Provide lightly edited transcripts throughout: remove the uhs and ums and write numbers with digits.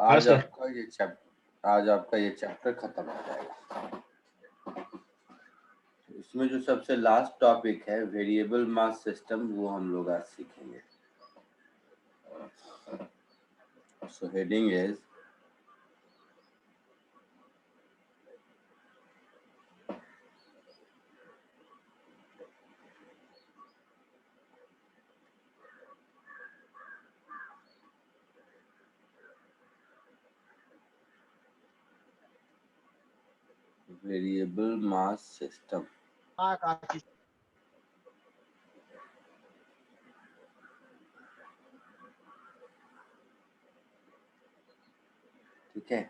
आज आपका ये चैप्टर खत्म हो जाएगा। इसमें जो सबसे लास्ट टॉपिक है वेरिएबल मास सिस्टम, वो हम लोग आज सीखेंगे। So heading is variable mass system. ठीक है,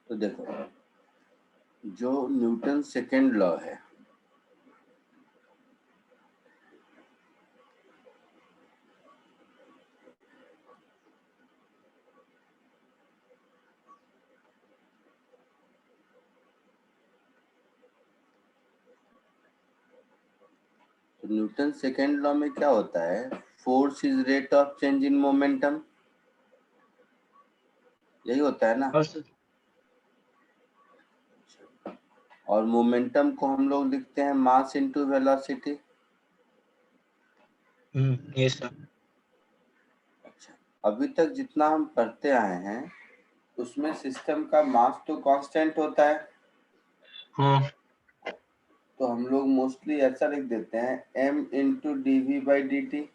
तो देखो, जो न्यूटन सेकेंड लॉ है, तो न्यूटन सेकेंड लॉ में क्या होता है, force is rate of change in momentum, यही होता है ना। और मोमेंटम को हम लोग लिखते हैं mass into velocity. Yes sir. अच्छा, अभी तक जितना हम पढ़ते आए हैं उसमें सिस्टम का मास तो कांस्टेंट होता है। हाँ तो हम लोग मोस्टली ऐसा लिख देते हैं m into d v by d t.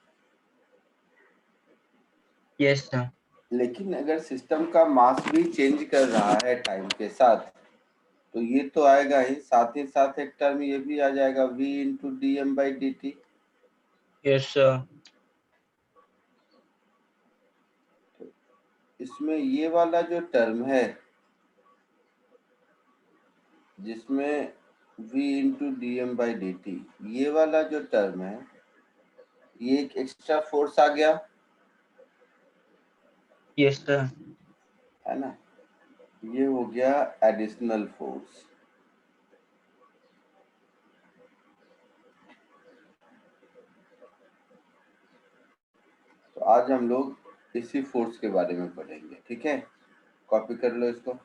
Yes sir. लेकिन अगर सिस्टम का मास भी चेंज कर रहा है टाइम के साथ, तो ये तो आएगा ही, साथ एक टर्म ये भी आ जाएगा v into d m by d t. Yes sir. इसमें ये वाला जो टर्म है जिसमें v into d m by d t, ये वाला जो टर्म है, ये एक एक्स्ट्रा फोर्स आ गया, यस सर। है ना। ये हो गया एडिशनल फोर्स। तो आज हम लोग इसी फोर्स के बारे में पढ़ेंगे, ठीक है। कॉपी कर लो इसको।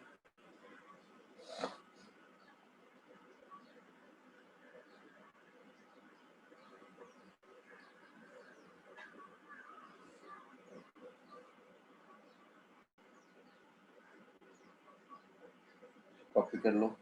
कॉपी कर लो।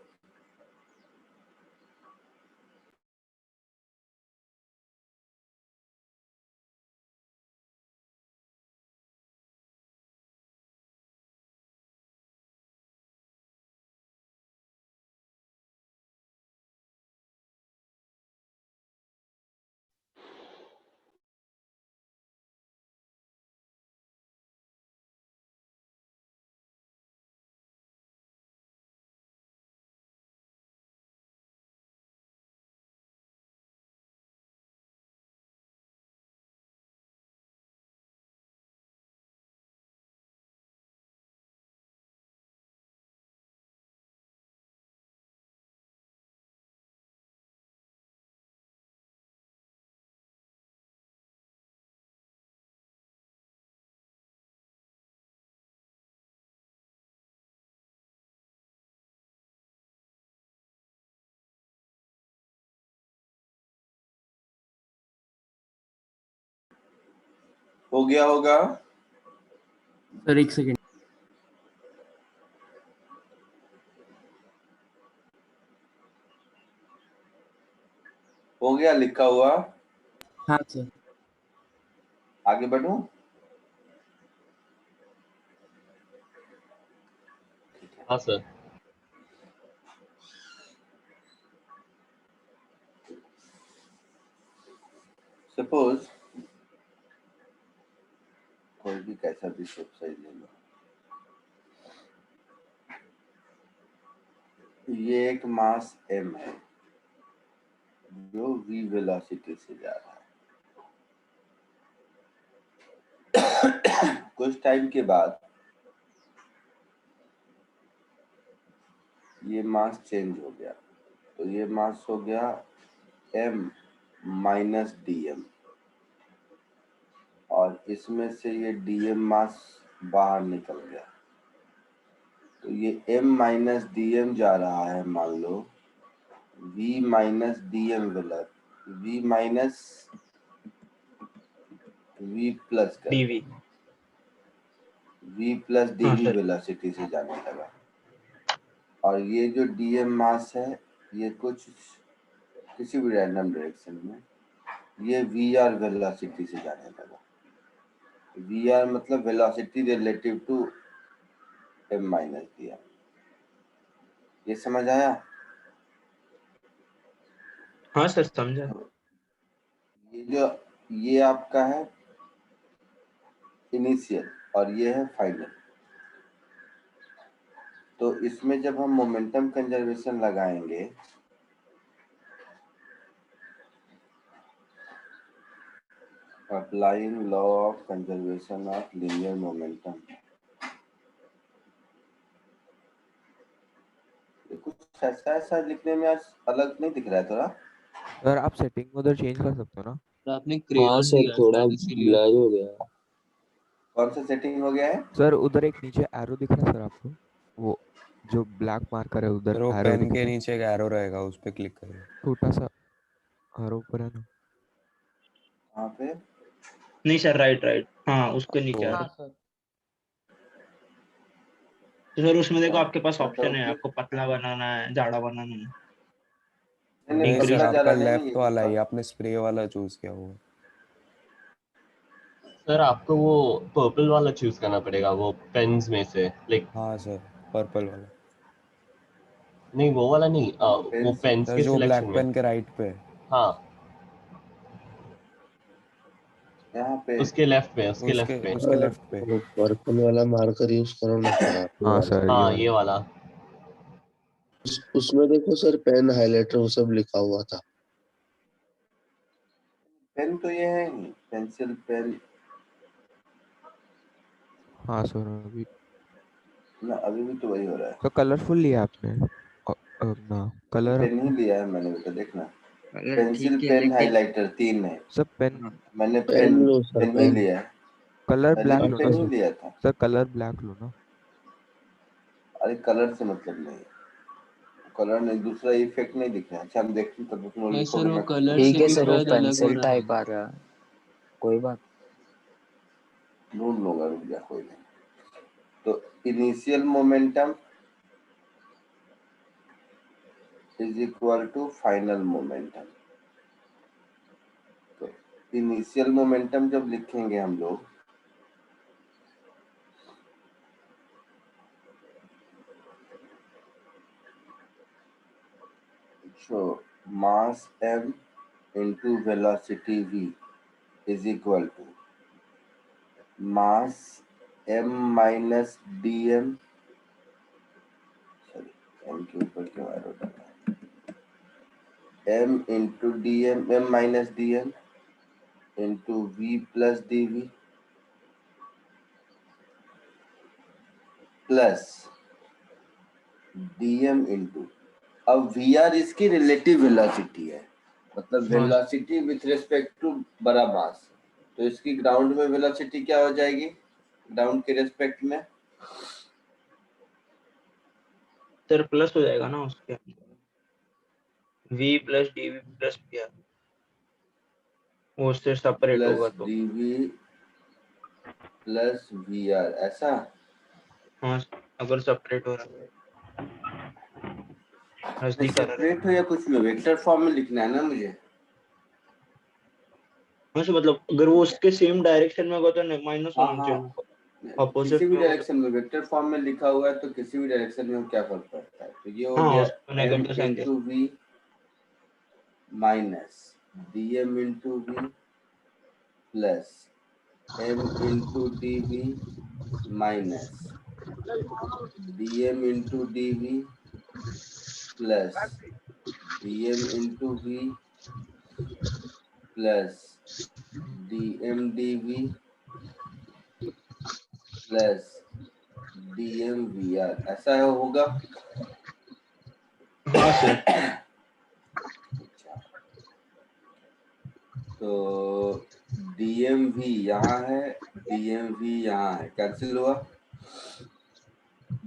हो गया होगा सर, एक सेकेंड। हो गया लिखा हुआ। हाँ सर। आगे बढ़ूं। हाँ सर। सपोज कोई भी कैसा भी शेप सही ले लो, ये एक मास m है जो v वेलोसिटी से जा रहा है। कुछ टाइम के बाद ये मास चेंज हो गया, तो ये मास हो गया m माइनस dm, और इसमें से ये dm मास बाहर निकल गया। तो ये m माइनस डी एम जा रहा है, मान लो v minus d m v minus v plus कर डीवी। v प्लस हाँ dv सर। वेलोसिटी से जाने लगा। और ये जो dm मास है ये कुछ किसी भी रैंडम डायरेक्शन में ये vr वेलोसिटी से जाने लगा। vr मतलब velocity relative to m minus dm। ये समझ आया? हाँ सर समझा। ये आपका है इनिशियल और ये है फाइनल। तो इसमें जब हम मोमेंटम कंजर्वेशन लगाएंगे applying law of conservation of linear momentum, कुछ ऐसा लिखने में आज अलग नहीं दिख रहा है थोड़ा? सर आप सेटिंग उधर चेंज कर सकते हो ना? आपने हाँ क्रेयॉन सर दिया थोड़ा शायद इसीलिए। ब्लर हो गया। कौन सा सेटिंग हो गया है? सर उधर एक नीचे एरो दिख रहा है सर आपको, वो जो ब्लैक मार्कर है उधर सर वो एरो पेन दिख के रहा है, नीचे एक एरो रहेगा, उस पे क्लिक करिए। छोटा सा एरो ऊपर है ना। कहाँ पे? नहीं सर, राइट राइट, हाँ उसके नीचे आ रहा है। तो सर उसमें देखो आपके पास ऑप्शन है, आपको पतला बनाना है, जाड़ा बनाना है। नहीं नहीं सर, Increase- पतला आपका ज्यादा नहीं है, लेफ्ट वाला ही, आपने स्प्रे वाला चूज किया हुआ। सर आपको वो पर्पल वाला चूज करना पड़ेगा, वो पेन्स में से लाइक। हाँ सर, पर्पल वाला। नहीं वो वाला नहीं, वो पेन से पेन्स सर के जो सिलेक्शन ब्लैक में। पेन के राइट पे है। हाँ यहाँ पे उसके लेफ्ट में, उसके उसके लेफ्ट में। उसके लेफ्ट पे। वो पर्पल वाला मार्कर यूज करो ना सर आप हाँ वाला। सर हाँ ये ये वाला। वाला। उसमें देखो सर पेन हाइलाइटर वो सब लिखा हुआ था। पेन तो ये है नहीं, पेंसिल पेन हाँ सर अभी ना, अभी भी तो वही हो रहा है। सर कलरफुल लिया आपने ना कलर पेन ही लिया है मैंने, बेटा देखना। अगर पेंसिल ठीक है पेन लेकिन हाइलाइटर 3 है, सर पेन मैंने पेन लो सर पेन ही पेन। लिया है, कलर पहले ब्लैक भी लो ना पेन ही सर। लिया था। सर कलर ब्लैक लो ना। अरे कलर से मतलब नहीं है, कलर नहीं, दूसरा इफेक्ट नहीं दिख रहा है। अच्छा हम देखते हैं, तब तुम लोग नहीं सर लिखोगे वो मैं कलर ठीक से है भी सर, वो शायद अलग हो पेंसिल रहा है। टाइप आ रहा है, कोई बात। ढूंढ लूंगा, रुक जा कोई नहीं। तो initial momentum is equal to final momentum. तो इनिशियल मोमेंटम जब लिखेंगे हम लोग, so mass m into velocity v is equal to mass m minus dm, sorry m के ऊपर क्यों एरो डाला, m into dm, m minus dm into v plus dv plus dm into, अब vr इसकी रिलेटिव वेलोसिटी है, मतलब हाँ velocity with respect to बड़ा मास। तो इसकी ग्राउंड में वेलोसिटी क्या हो जाएगी, ग्राउंड के रिस्पेक्ट में? सर प्लस हो जाएगा ना उसके, v plus dv plus pr, वो उससे सेपरेट प्लस होगा तो। dv प्लस vr, ऐसा? हाँ अगर सेपरेट हो रहा है, नजदीक आ रहा है। सेपरेट हो या कुछ भी हो, वेक्टर फॉर्म में लिखना है ना मुझे। हाँ सर, मतलब अगर वो उसके सेम डायरेक्शन में होगा तो माइनस हाँ होना हाँ, चाहिए, ऑपोजिट किसी भी में होगा तो। डायरेक्शन में, वेक्टर फॉर्म में लिखा हुआ है तो किसी भी डायरेक्शन में क्या फर्क पड़ता है। तो ये हो हाँ गया उसको m negative sign into v minus dm into v plus m into d v minus dm into d v plus dm into v plus dm d v plus dm vr, ऐसा होगा। हाँ सर। तो dm v यहाँ है, dm v यहाँ है, cancel हुआ।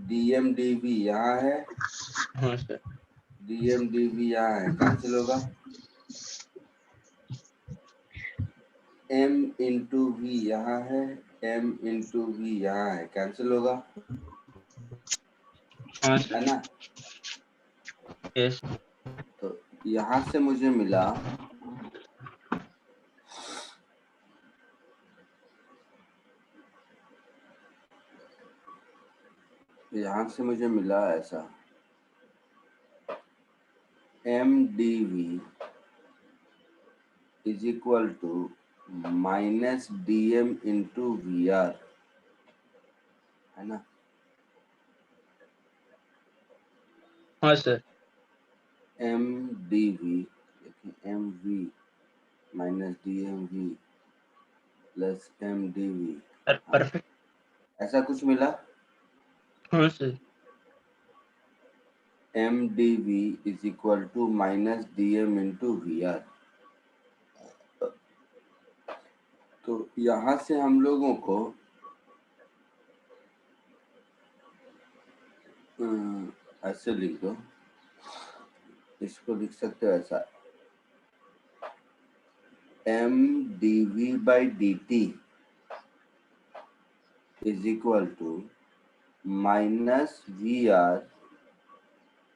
DM DV यहाँ है, हाँ सर। डीएम डीवी यहाँ है, कैंसिल होगा। एम इंटू वी यहाँ है, एम इंटू वी यहाँ है, कैंसिल होगा, हाँ है सर। ना। यस। तो यहाँ से मुझे मिला ऐसा, m d v is equal to minus d m into v r, है ना। हाँ सर। एम डी वी, देखिए m v minus d m v plus m d v, sir perfect. ऐसा कुछ मिला। हाँ sir. M d v is equal to minus d m into v r. तो यहाँ से हम लोगों को ऐसे लिख दो, इसको लिख सकते हो ऐसा, m d v by d t is equal to minus v r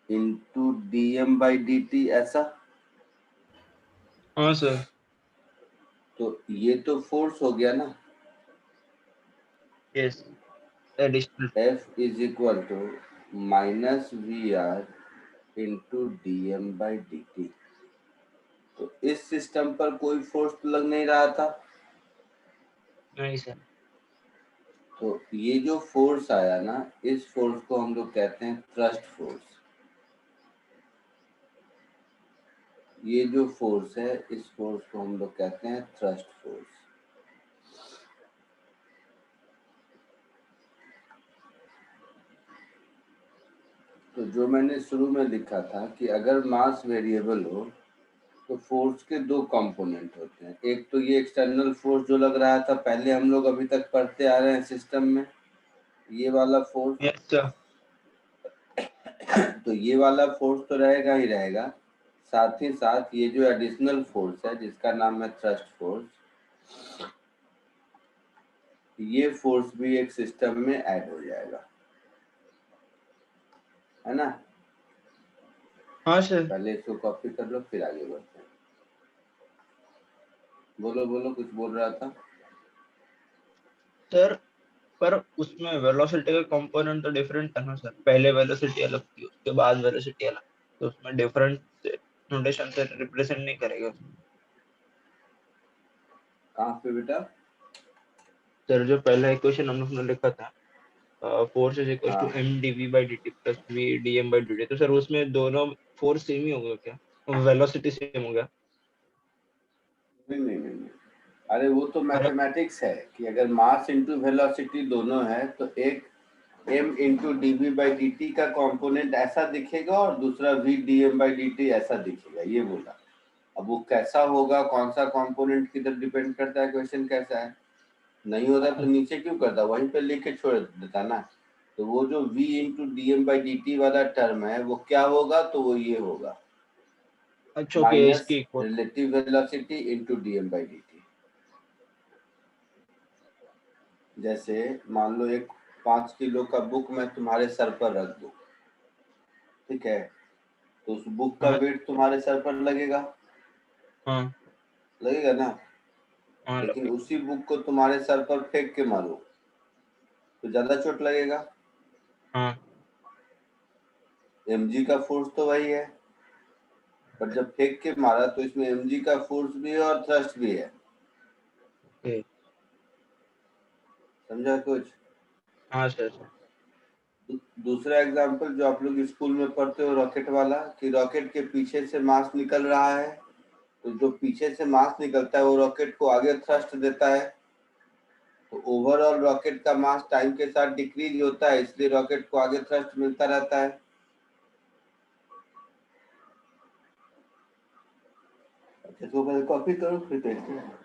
into d m by d t, ऐसा। हाँ सर। तो ये तो फोर्स हो गया ना, yes. Additional. F is equal to minus v r into d m by d t. तो इस सिस्टम पर कोई फोर्स तो लग नहीं रहा था, नहीं सर। तो ये जो फोर्स आया ना, इस फोर्स को हम लोग कहते हैं थ्रस्ट फोर्स। ये जो फोर्स है, इस फोर्स को हम लोग कहते हैं थ्रस्ट फोर्स। तो जो मैंने शुरू में लिखा था कि अगर मास वेरिएबल हो तो फोर्स के दो कंपोनेंट होते हैं। एक तो ये एक्सटर्नल फोर्स जो लग रहा था, पहले हम लोग अभी तक पढ़ते आ रहे हैं सिस्टम में, ये वाला फोर्स। Yes sir. तो ये वाला फोर्स तो रहेगा ही रहेगा, साथ ही साथ ये जो एडिशनल फोर्स है जिसका नाम है थ्रस्ट फोर्स, ये फोर्स भी एक सिस्टम में ऐड हो जाएगा, है ना। हाँ सर। पहले इसको कॉपी कर लो, फिर आगे बढ़ते हैं। बोलो बोलो, कुछ बोल रहा था। सर पर उसमें वेलोसिटी का कंपोनेंट तो डिफरेंट था ना सर। पहले वेलोसिटी अलग थी, उसके बाद वेलोसिटी अलग, तो उसमें डिफरेंट नोटेशन से रिप्रेजेंट नहीं करेगा कहाँ पे बेटा। सर। जो पहला इक्वेशन हम लोग ने लिखा था, फोर्स इज इक्वल टू हाँ, m d v by d t plus v d m by d t, तो सर उसमें दोनों फोर्स सेम ही होगा क्या? वेलोसिटी सेम होगा? नहीं नहीं नहीं नहीं। अरे वो तो अरे मैथमेटिक्स है कि अगर मास इंटू वेलोसिटी दोनों है तो एक m into d v by d t का कंपोनेंट ऐसा दिखेगा और दूसरा v d m by d t ऐसा दिखेगा, ये बोला। अब वो कैसा होगा, कौन सा कंपोनेंट किधर डिपेंड करता है, क्वेश्चन कैसा है। नहीं होता तो नीचे क्यों करता, वहीं पे लिख के छोड़ देता ना। तो वो जो v into d m by d t वाला टर्म है वो क्या होगा, तो वो ये होगा, अच्छा ओके, माइनस इसकी equal. Relative velocity into d m by d t. जैसे मान लो एक 5 किलो का बुक मैं तुम्हारे सर पर रख दूं, ठीक है, तो उस बुक का हाँ वेट तुम्हारे सर पर लगेगा, हाँ लगेगा ना। हाँ लेकिन लगे। उसी बुक को तुम्हारे सर पर फेंक के मारो तो ज्यादा चोट लगेगा। हाँ mg का फोर्स तो वही है, पर जब फेंक के मारा तो इसमें mg का फोर्स भी है और थ्रस्ट भी है। ओके। समझा कुछ। हाँ सर सर। दूसरा एग्जांपल जो आप लोग स्कूल में पढ़ते हो, रॉकेट वाला, कि रॉकेट के पीछे से मास निकल रहा है, तो जो पीछे से मास निकलता है वो रॉकेट को आगे थ्रस्ट देता है, तो ओवरऑल रॉकेट का मास टाइम के साथ डिक्रीज होता है, इसलिए रॉकेट को आगे थ्रस्ट मिलता रहता है। अच्छा, तो पहले कॉपी करो फिर देखते हैं।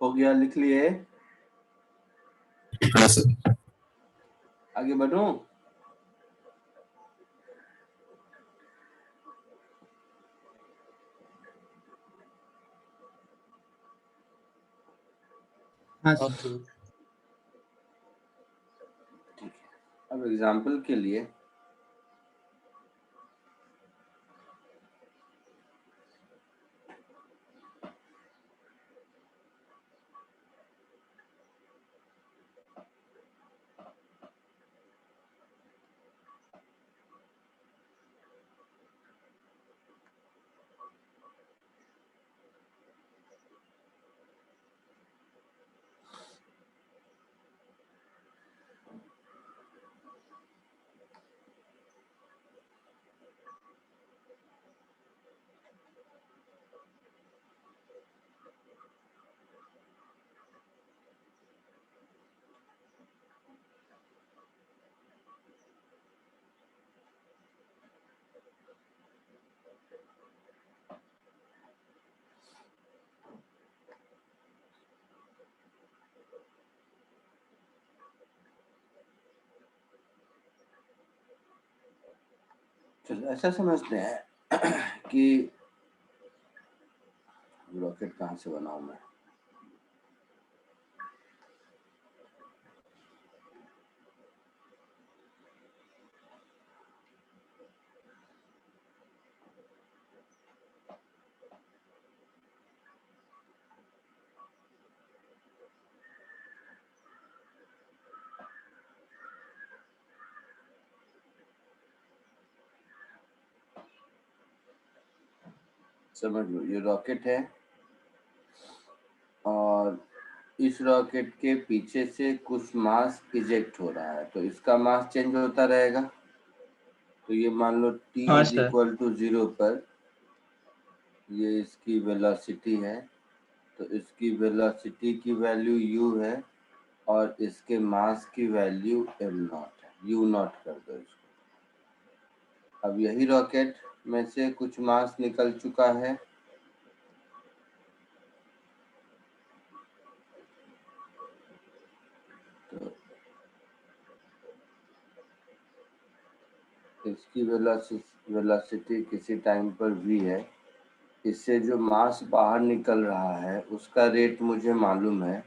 हो गया, लिख लिए? हाँ सर। आगे बढ़ूं? हाँ हाँ सर। सर। ठीक है, अब एग्जाम्पल के लिए चलो ऐसा समझते हैं कि रॉकेट कहाँ से बनाऊं मैं। समझ लो, ये रॉकेट है और इस रॉकेट के पीछे से कुछ मास इजेक्ट हो रहा है, तो इसका मास चेंज होता रहेगा। तो ये मान लो t हाँ इज सर। इक्वल टू 0 पर ये इसकी वेलोसिटी है, तो इसकी वेलोसिटी की वैल्यू u है और इसके मास की वैल्यू m0 है, u0 कर दो इसको। अब यही रॉकेट में से कुछ मास निकल चुका है, तो इसकी वेलोसिटी किसी टाइम पर v है। इससे जो मास बाहर निकल रहा है उसका रेट मुझे मालूम है,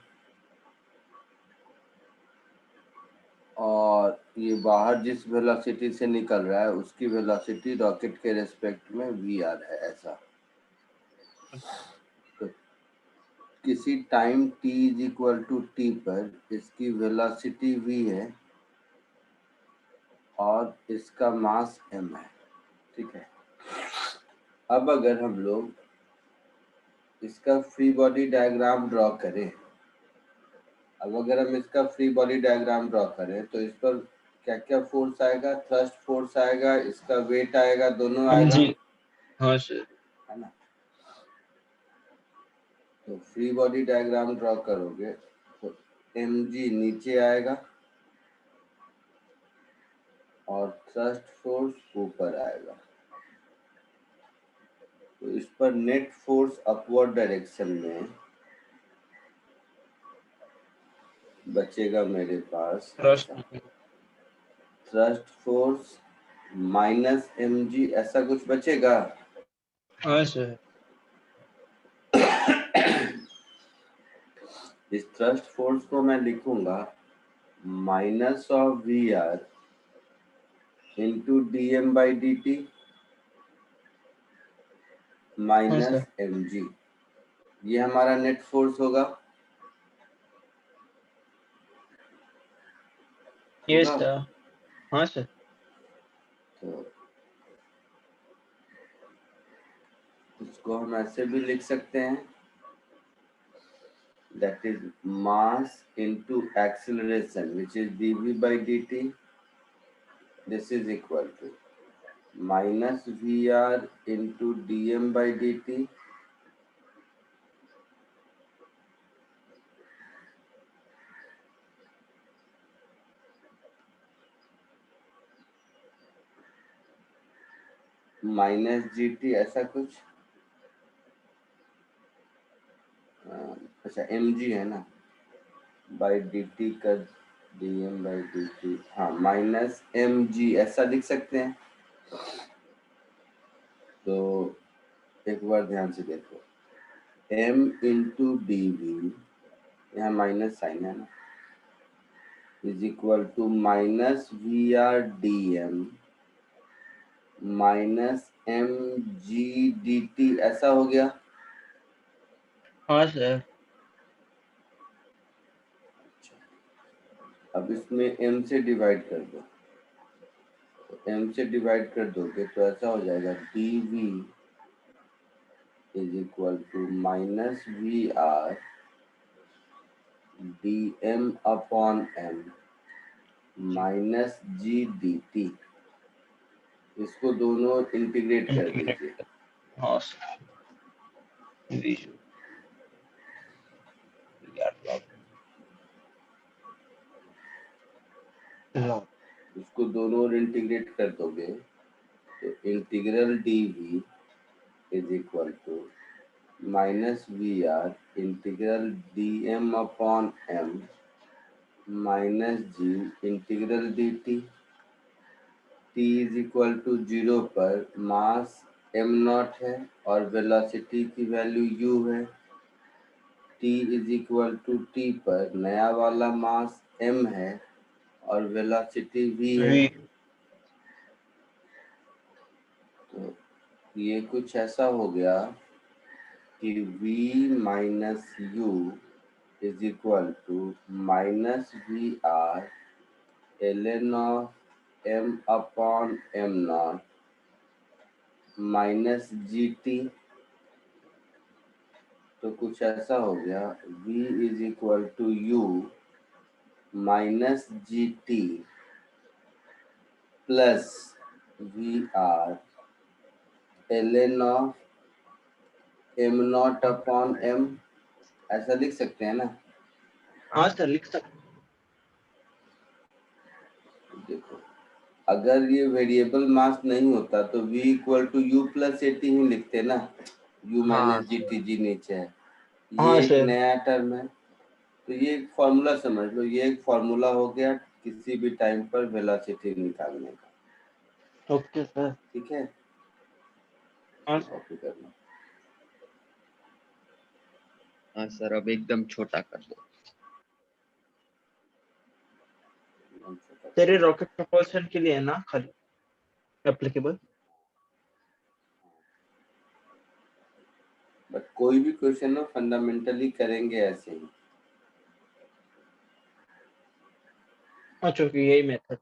और ये बाहर जिस वेलोसिटी से निकल रहा है उसकी वेलोसिटी रॉकेट के रेस्पेक्ट में vr है। ऐसा तो किसी time t is equal to t पर इसकी वेलोसिटी v है और इसका मास m है। ठीक है, अब अगर हम लोग इसका फ्री बॉडी डायग्राम ड्रॉ करें, तो इस पर क्या क्या फोर्स आएगा? थ्रस्ट फोर्स आएगा, इसका वेट आएगा, दोनों आएगा, mg। हाँ सर। है ना। तो फ्री बॉडी डायग्राम ड्रॉ करोगे तो mg नीचे आएगा और थ्रस्ट फोर्स ऊपर आएगा। तो इस पर नेट फोर्स अपवर्ड डायरेक्शन में बचेगा मेरे पास thrust. Thrust force minus mg, ऐसा कुछ बचेगा। हाँ सर। इस थ्रस्ट फोर्स को मैं लिखूंगा minus of v r into d m by d t हाँ माइनस सर। M g. ये हमारा नेट फोर्स होगा। यस होगा? सर। हाँ सर। तो इसको हम ऐसे भी लिख सकते हैं, that is mass into acceleration which is dv by dt. This is equal to minus vr into dm by dt minus gt, ऐसा कुछ। अच्छा mg है ना, बाई dt कर dm बाई dt, हाँ माइनस mg ऐसा लिख सकते हैं। तो एक बार ध्यान से देखो, m इंटू dv, यहाँ माइनस साइन है ना, is equal to minus v r d m minus m g d t, ऐसा हो गया। हाँ सर। अब इसमें m से डिवाइड कर दो, तो m से डिवाइड कर दोगे तो ऐसा हो जाएगा dv is equal to minus v r d m upon m minus g d t. इसको दोनों इंटीग्रेट कर दीजिए। हाँ sir. We should- we are problem. No. इसको दोनों ओर इंटीग्रेट कर दोगे तो integral d v is equal to minus v r integral d m upon m minus g integral d t. T is equal to 0 पर mass m naught है और velocity की value u है। T is equal to t पर नया वाला मास M है और वेलोसिटी वी है। We तो ये कुछ ऐसा हो गया कि v minus u is equal to minus v r ln of m upon m naught minus g t. तो कुछ ऐसा हो गया v is equal to u minus g t plus v r ln of m naught upon m, ऐसा लिख सकते हैं ना। हाँ सर लिख सकते। देखो, अगर ये वेरिएबल मास नहीं होता तो v equal to u plus a t ही लिखते ना, u हाँ माइनस जी टी जी नीचे है। हाँ ये एक सर। नया टर्म है, तो ये एक फॉर्मूला समझ लो, ये एक फॉर्मूला हो गया किसी भी टाइम पर वेलोसिटी निकालने का। Okay sir. ठीक है, हाँ कॉपी करना। हाँ सर, अब एकदम छोटा कर दो। सर ये रॉकेट प्रपोल्शन के लिए है ना खाली एप्लीकेबल? बट कोई भी क्वेश्चन हो फंडामेंटली करेंगे ऐसे ही। अच्छा यही मेथड।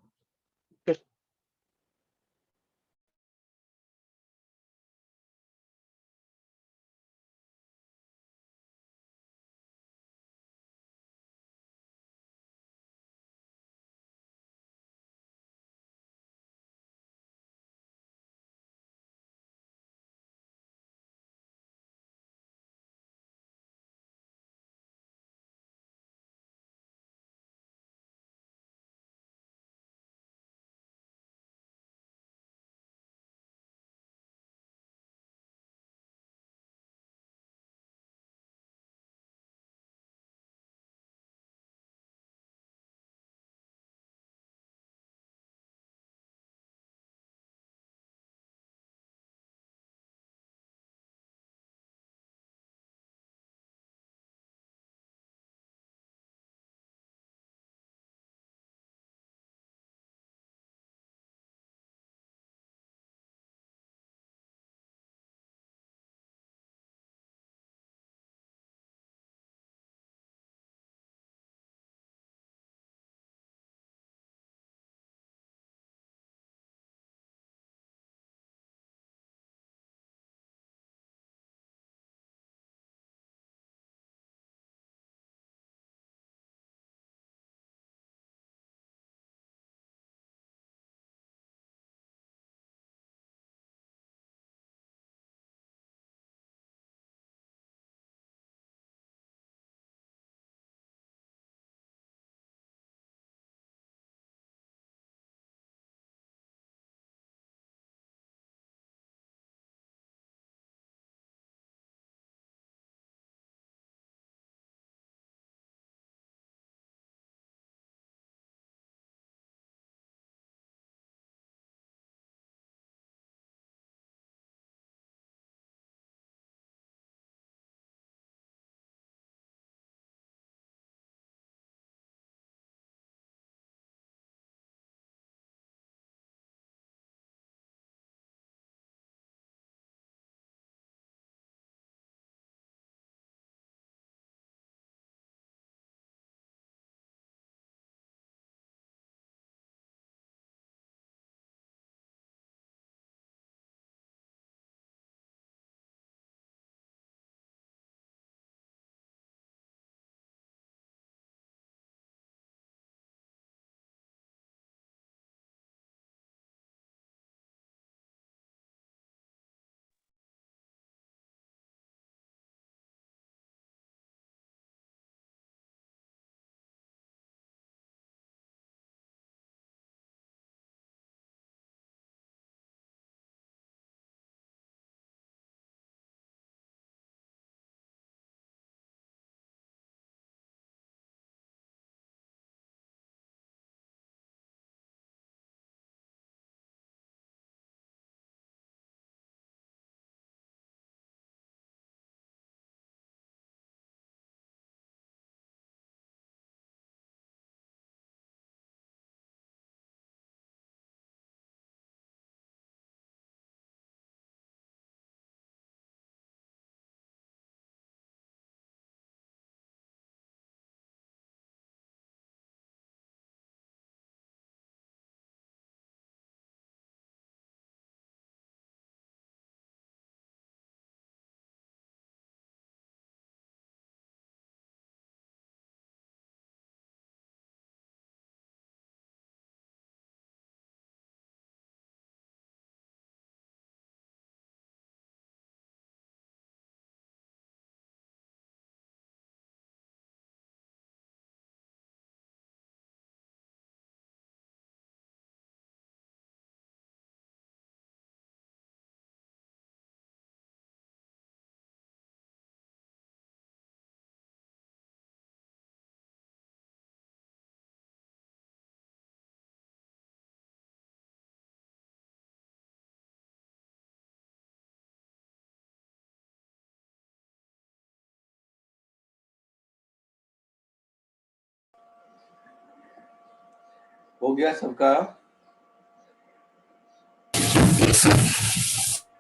हो गया सबका?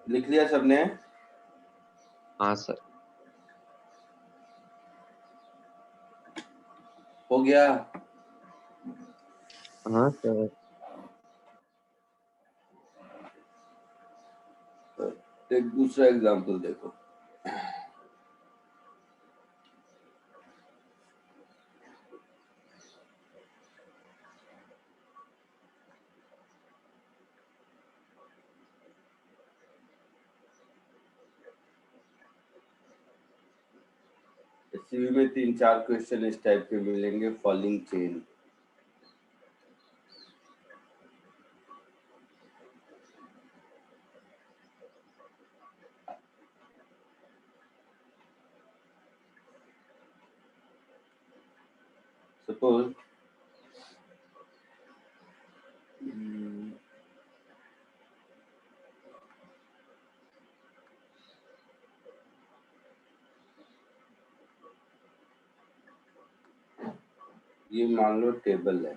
लिख लिया सबने? हाँ सर। हो गया? हाँ सर। एक दूसरा एग्जांपल देखो। सीवी में 3-4 क्वेश्चन इस टाइप के मिलेंगे। फॉलिंग चेन, सपोज ये मान लो टेबल है।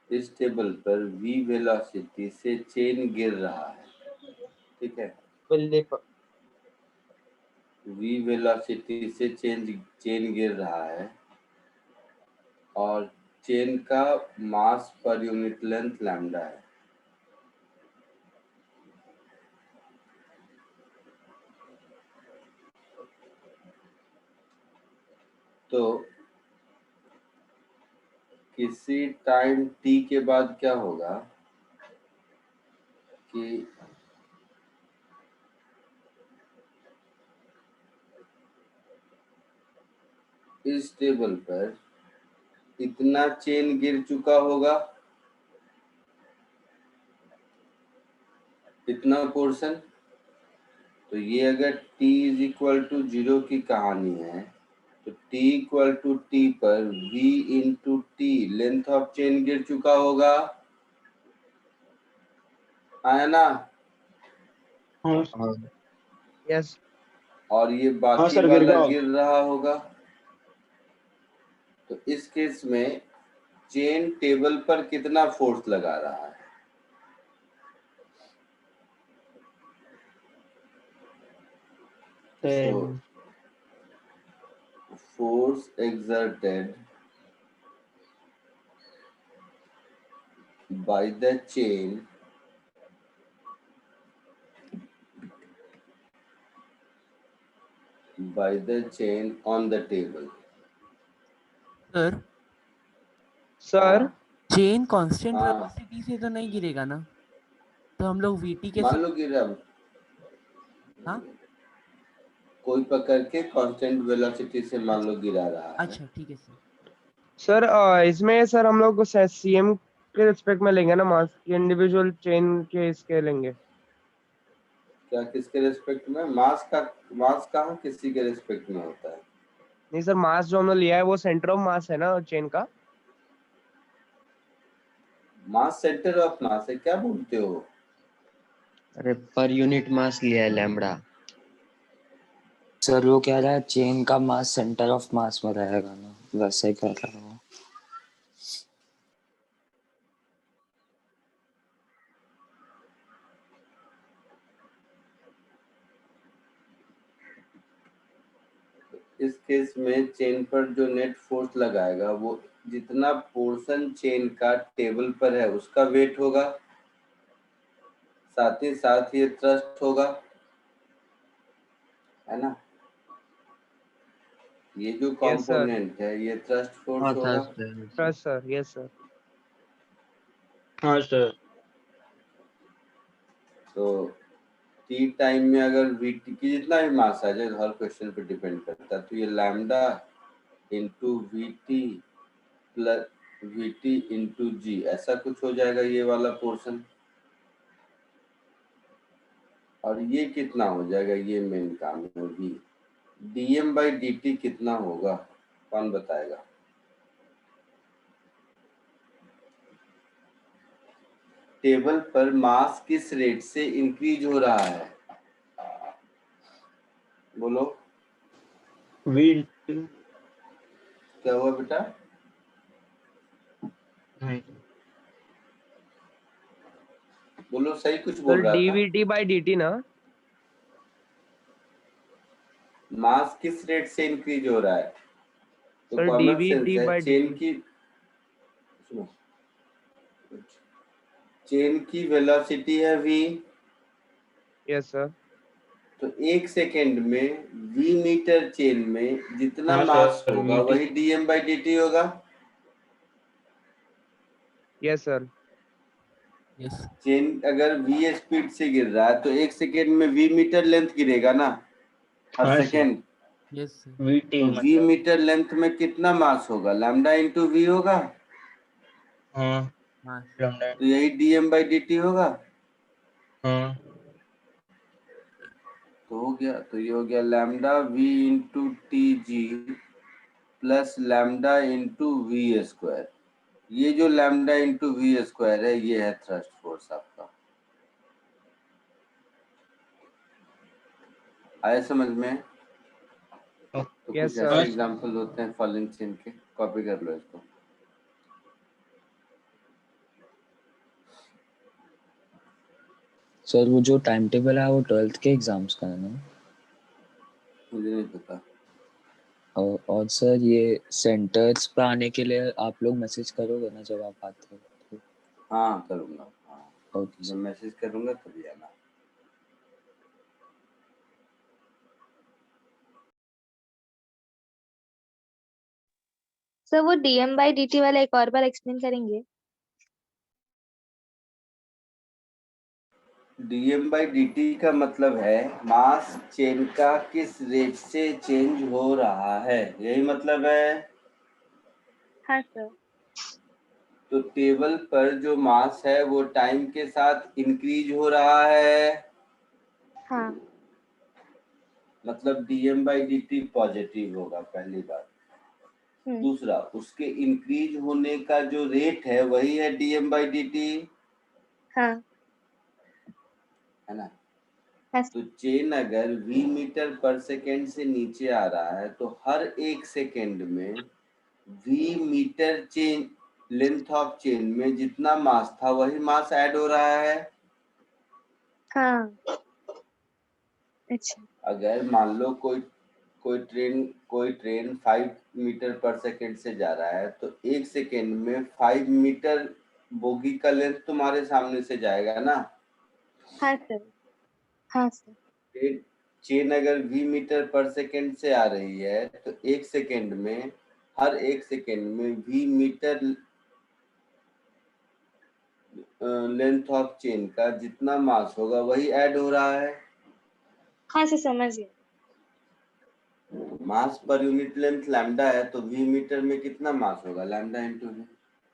इस टेबल पर v वेलोसिटी से चेन गिर रहा है, ठीक है? v वेलोसिटी से चेन गिर रहा है और चेन का मास पर यूनिट लेंथ लैम्डा है। तो किसी टाइम t के बाद क्या होगा कि इस टेबल पर इतना चेन गिर चुका होगा, इतना पोर्शन। तो ये अगर t इज इक्वल टू 0 की कहानी है तो t इक्वल टू t पर v into T length of chain गिर चुका होगा, है ना? हाँ हाँ यस। और ये हाँ बाकी सर, गिर वाला गया। गिर रहा होगा। तो इस केस में चेन टेबल पर कितना फोर्स लगा रहा है? So, force exerted by the chain on the table. Sir sir chain constant हाँ, वेलोसिटी से तो नहीं गिरेगा ना? तो हम लोग वीटी के मान लो गिरा, हाँ कोई पकड़ के कांस्टेंट वेलोसिटी से मान लो गिरा रहा है। अच्छा ठीक है सर। सर इसमें सर हम लोग सीएम के रिस्पेक्ट में लेंगे ना मास की, इंडिविजुअल चेन के इसके लेंगे? क्या किसके रिस्पेक्ट में? मास कहाँ किसी के रिस्पेक्ट में होता है? नहीं सर, मास जो हमने लिया है वो सेंटर ऑफ मास है ना चेन का। मास सेंटर ऑफ मास है, क्या बोलते हो? अरे पर यूनिट मास लिया है लैम्बडा। सर वो कह रहा है चेन का मास सेंटर ऑफ मास में रहेगा ना, वैसे ही कर रहा हूँ। इस केस में चेन पर जो नेट फोर्स लगाएगा वो जितना पोर्शन चेन का टेबल पर है उसका वेट होगा, साथ ही साथ ये थ्रस्ट होगा, है ना? ये जो यस सर। कंपोनेंट है ये थ्रस्ट फोर्स हाँ होगा। Yes sir, yes sir. हाँ सर। तो टी टाइम में अगर वीटी की जितना भी मास आ जाए, हर क्वेश्चन पे डिपेंड करता है, तो ये lambda into v t plus v t into g ऐसा कुछ हो जाएगा ये वाला पोर्शन। और ये कितना हो जाएगा, ये मेन काम है। V d m by d t कितना होगा, कौन बताएगा? टेबल पर मास किस रेट से इंक्रीज हो रहा है, बोलो? वी इंटू क्या हुआ बेटा? नहीं बोलो, सही कुछ सर बोल रहा था। dvt by dt ना? मास किस रेट से इंक्रीज हो रहा है? तो सर कॉमन dvt सेंस है, by चेन dt। की, सुनो, चेन की वेलोसिटी है v, यस सर। तो 1 सेकेंड में v मीटर चेन में जितना हाँ मास सर होगा वीटी वही dm by dt होगा। Yes sir. यस चेन अगर v स्पीड से गिर रहा है तो 1 सेकेंड में v मीटर लेंथ गिरेगा ना, हर हाँ sir second. Yes sir VT तो v मतलब मीटर लेंथ में कितना मास होगा? लैम्डा इंटू v होगा, हाँ हाँ लैम्डा तो यही dm by dt होगा। हाँ तो हो गया, तो ये हो गया lambda v into t g plus lambda into v square. ये जो लैम्डा इंटू वी स्क्वायर है ये है थ्रस्ट फोर्स आपका। आया समझ में? तो यस कुछ ऐसे सर। एग्जांपल होते हैं फॉलोइंग चेन के, कॉपी कर लो इसको। सर वो जो टाइम टेबल है वो 12th के एग्जाम्स का है ना? मुझे नहीं पता। और सर ये सेंटर्स पे आने के लिए आप लोग मैसेज करोगे ना जब आप आते हो तो? हाँ करूँगा, हाँ ओके जब सर। मैसेज करूँगा तभी आना। सर वो डीएम बाई डीटी वाला एक और बार एक्सप्लेन करेंगे? dm by dt का मतलब है मास चेन का किस रेट से चेंज हो रहा है, यही मतलब है। हाँ सर। तो टेबल पर जो मास है वो टाइम के साथ इंक्रीज हो रहा है, हाँ मतलब dm by dt पॉजिटिव होगा, पहली बात। दूसरा, उसके इंक्रीज होने का जो रेट है वही है dm by dt, हाँ है ना। हाँ तो चेन अगर v मीटर पर सेकेंड से नीचे आ रहा है तो हर 1 सेकेंड में v metre chain length of chain में जितना मास था वही मास ऐड हो रहा है। हाँ। अच्छा अगर मान लो कोई ट्रेन 5 मीटर पर सेकेंड से जा रहा है तो 1 सेकेंड में 5 मीटर बोगी का लेंथ तुम्हारे सामने से जाएगा ना। हाँ सर। हाँ सर। चेन अगर v मीटर पर सेकेंड से आ रही है तो 1 सेकेंड में, हर 1 सेकेंड में v metre length of chain का जितना मास होगा वही ऐड हो रहा है। हाँ सर समझ गया। मास पर यूनिट लेंथ लैम्डा है तो v मीटर में कितना मास होगा? Lambda into v।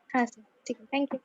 हाँ सर ठीक है, थैंक यू।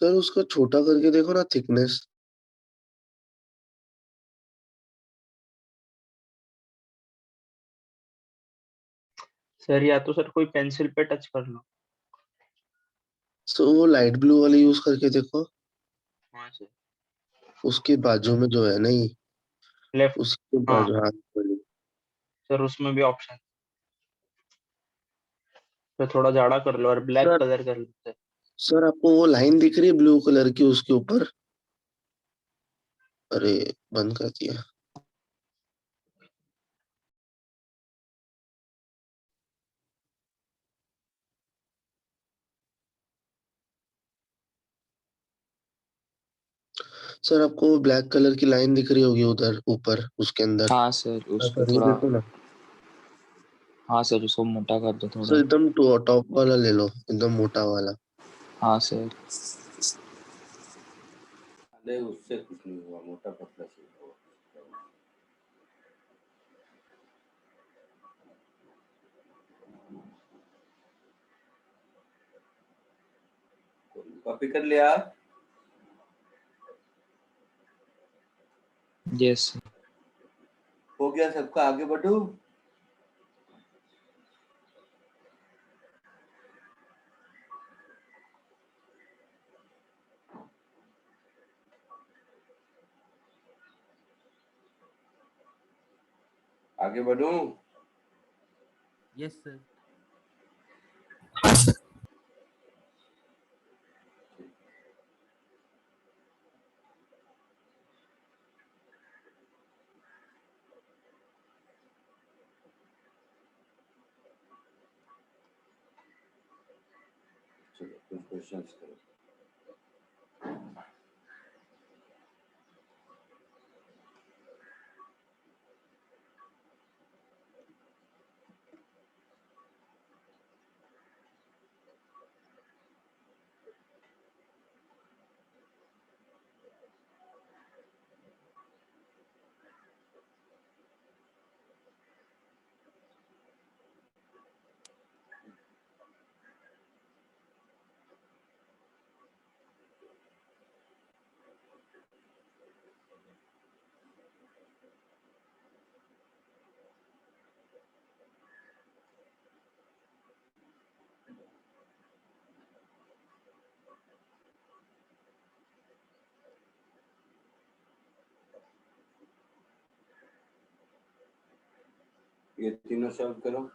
सर उसका छोटा करके देखो ना थिकनेस। सर या तो सर कोई पेंसिल पे टच कर लो। सो वो लाइट ब्लू वाले यूज करके देखो, हाँ सर। उसके बाजू में जो है नहीं, लेफ्ट। उसके हाँ बाजू हाथ वाली। सर उसमें भी ऑप्शन। तो थोड़ा जाड़ा कर लो और ब्लैक सर कलर कर लो सर। सर आपको वो लाइन दिख रही है ब्लू कलर की उसके ऊपर? अरे बंद कर दिया। सर आपको वो ब्लैक कलर की लाइन दिख रही होगी उधर ऊपर उसके अंदर। हाँ सर उसको सर ये थोड़ा, देखो ना। हाँ सर उसको मोटा कर दो सर थोड़ा। एकदम टॉप वाला ले लो, एकदम मोटा वाला। हाँ सर। अरे उससे कुछ नहीं हुआ, मोटा पतला से हुआ। कॉपी कर लिया? यस। हो गया सबका, आगे बढ़ू? आगे बढ़ूं? Yes sir. चलो कुछ क्वेश्चंस करो। ये तीनों सॉल्व करो।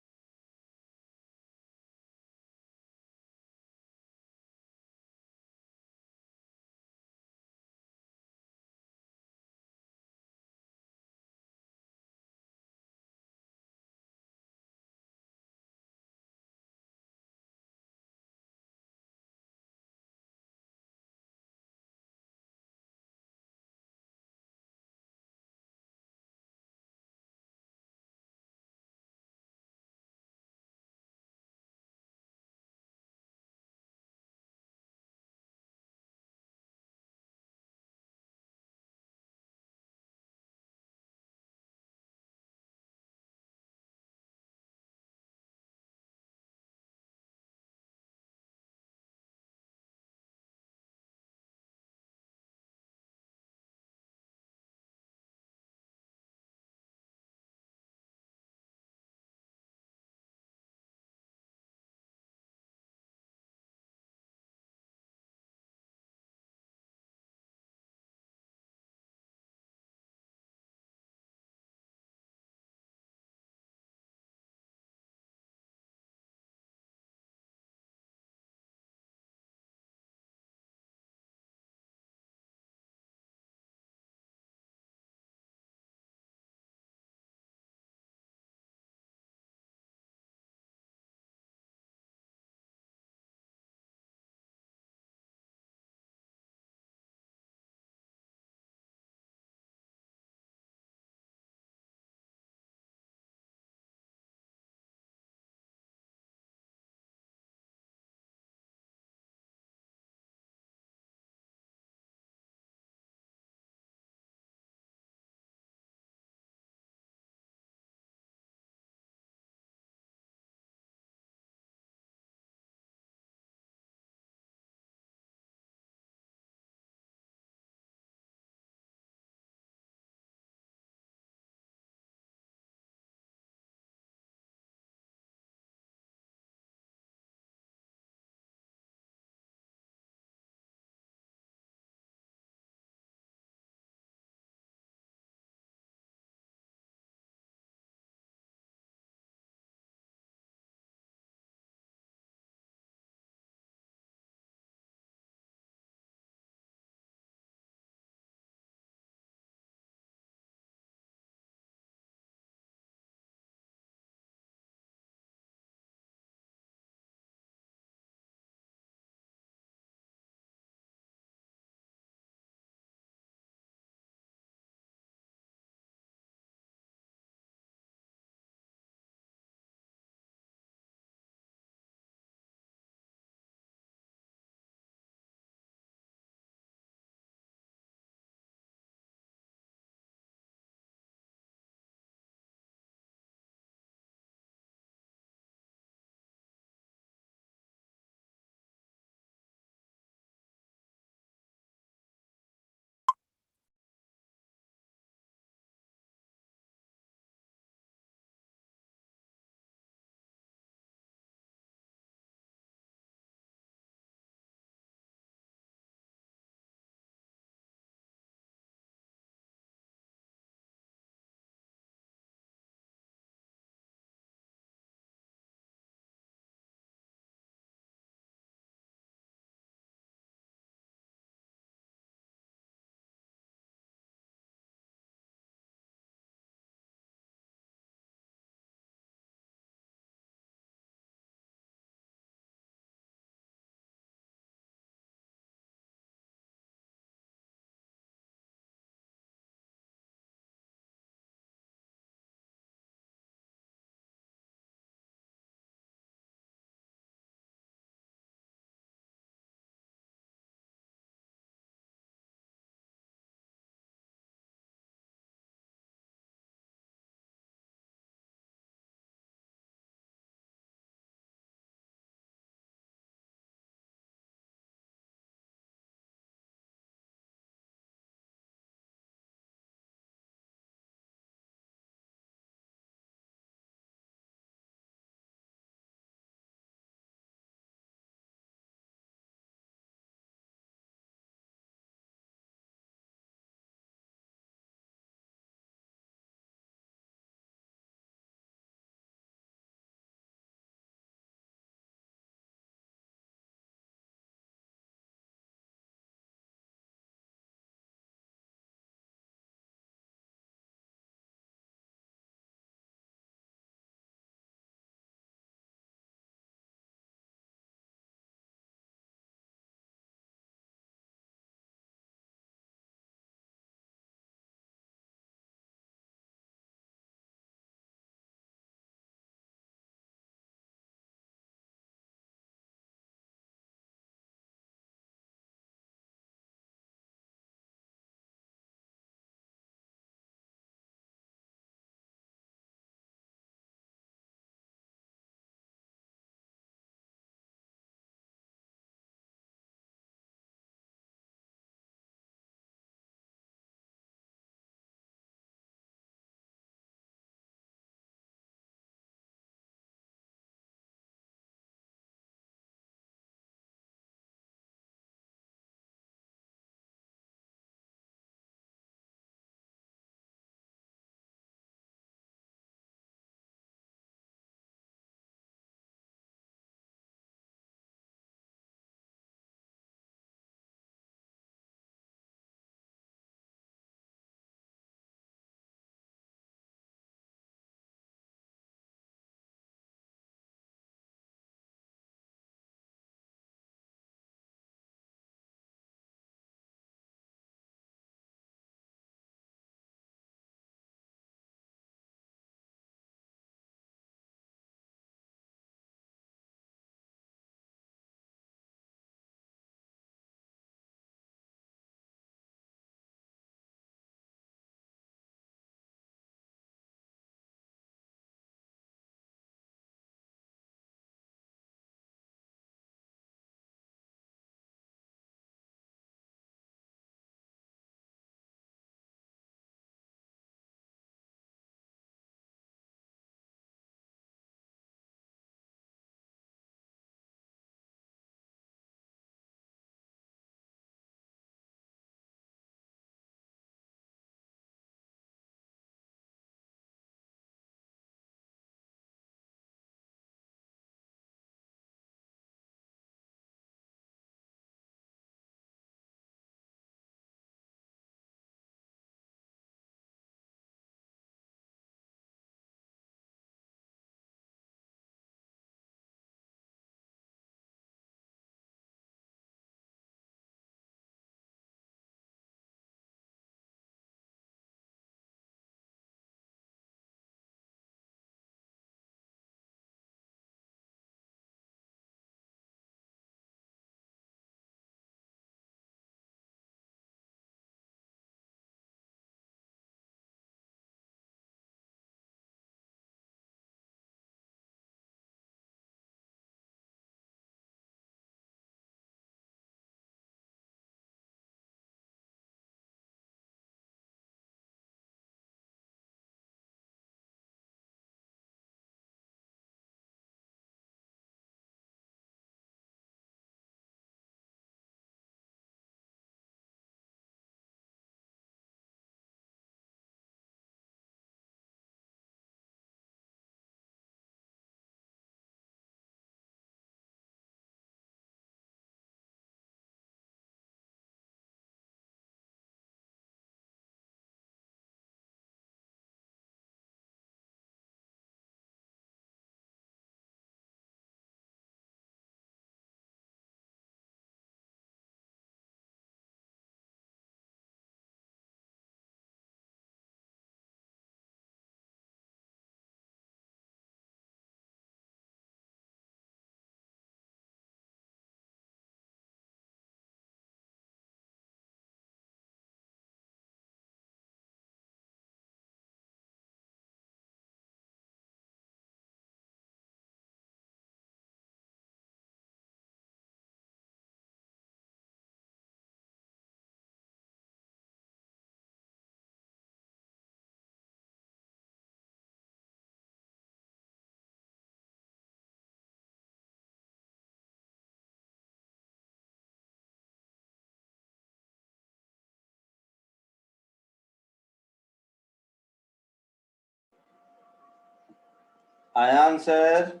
आया आंसर?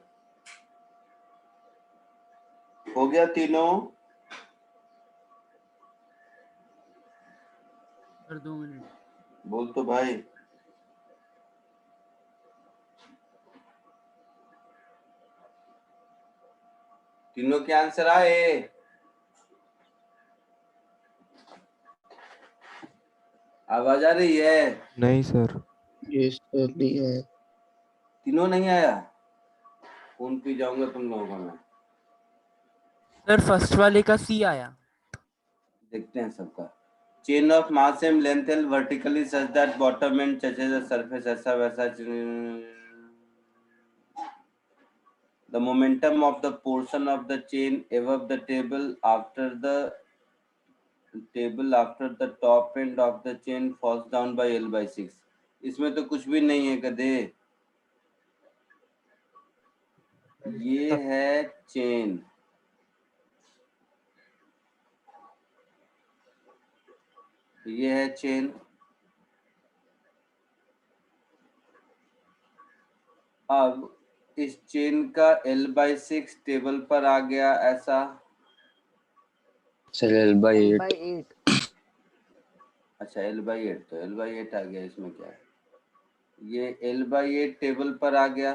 हो गया तीनों? Sir 2 minute. बोल तो भाई। तीनों के आंसर आए? आवाज आ रही है? नहीं सर। ये सर नहीं आया। तीनों नहीं आया? खून पी जाऊंगा तुम लोगों का मैं। सर फर्स्ट वाले का सी आया। देखते हैं सबका। Chain of mass same length and vertically such that bottom and touches the surface, ऐसा वैसा। The momentum of the portion of the chain above the table after the top end of the chain falls down by L/6। इसमें तो कुछ भी नहीं है गधे। ये है चेन, ये है चेन। अब इस चेन का L/6 टेबल पर आ गया ऐसा। Sir L/8। अच्छा L/8, तो L/8 आ गया, इसमें क्या है? ये L/8 टेबल पर आ गया।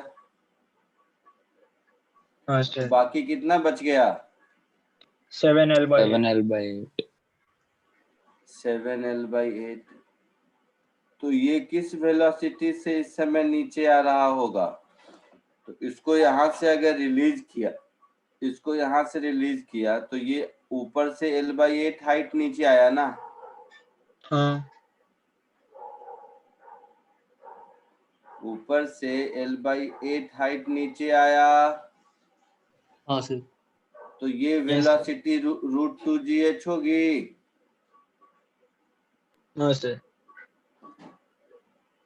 हाँ तो सर। बाकी कितना बच गया? 7L/8। 7L/8। 7L/8। तो ये किस वेलोसिटी से इस समय नीचे आ रहा होगा? तो इसको यहाँ से अगर रिलीज किया, इसको यहाँ से रिलीज किया, तो ये ऊपर से L/8 हाइट नीचे आया ना? हाँ ऊपर से L/8 हाइट नीचे आया। हाँ सर। तो ये Yes, वेलोसिटी √2gh होगी। हाँ सर।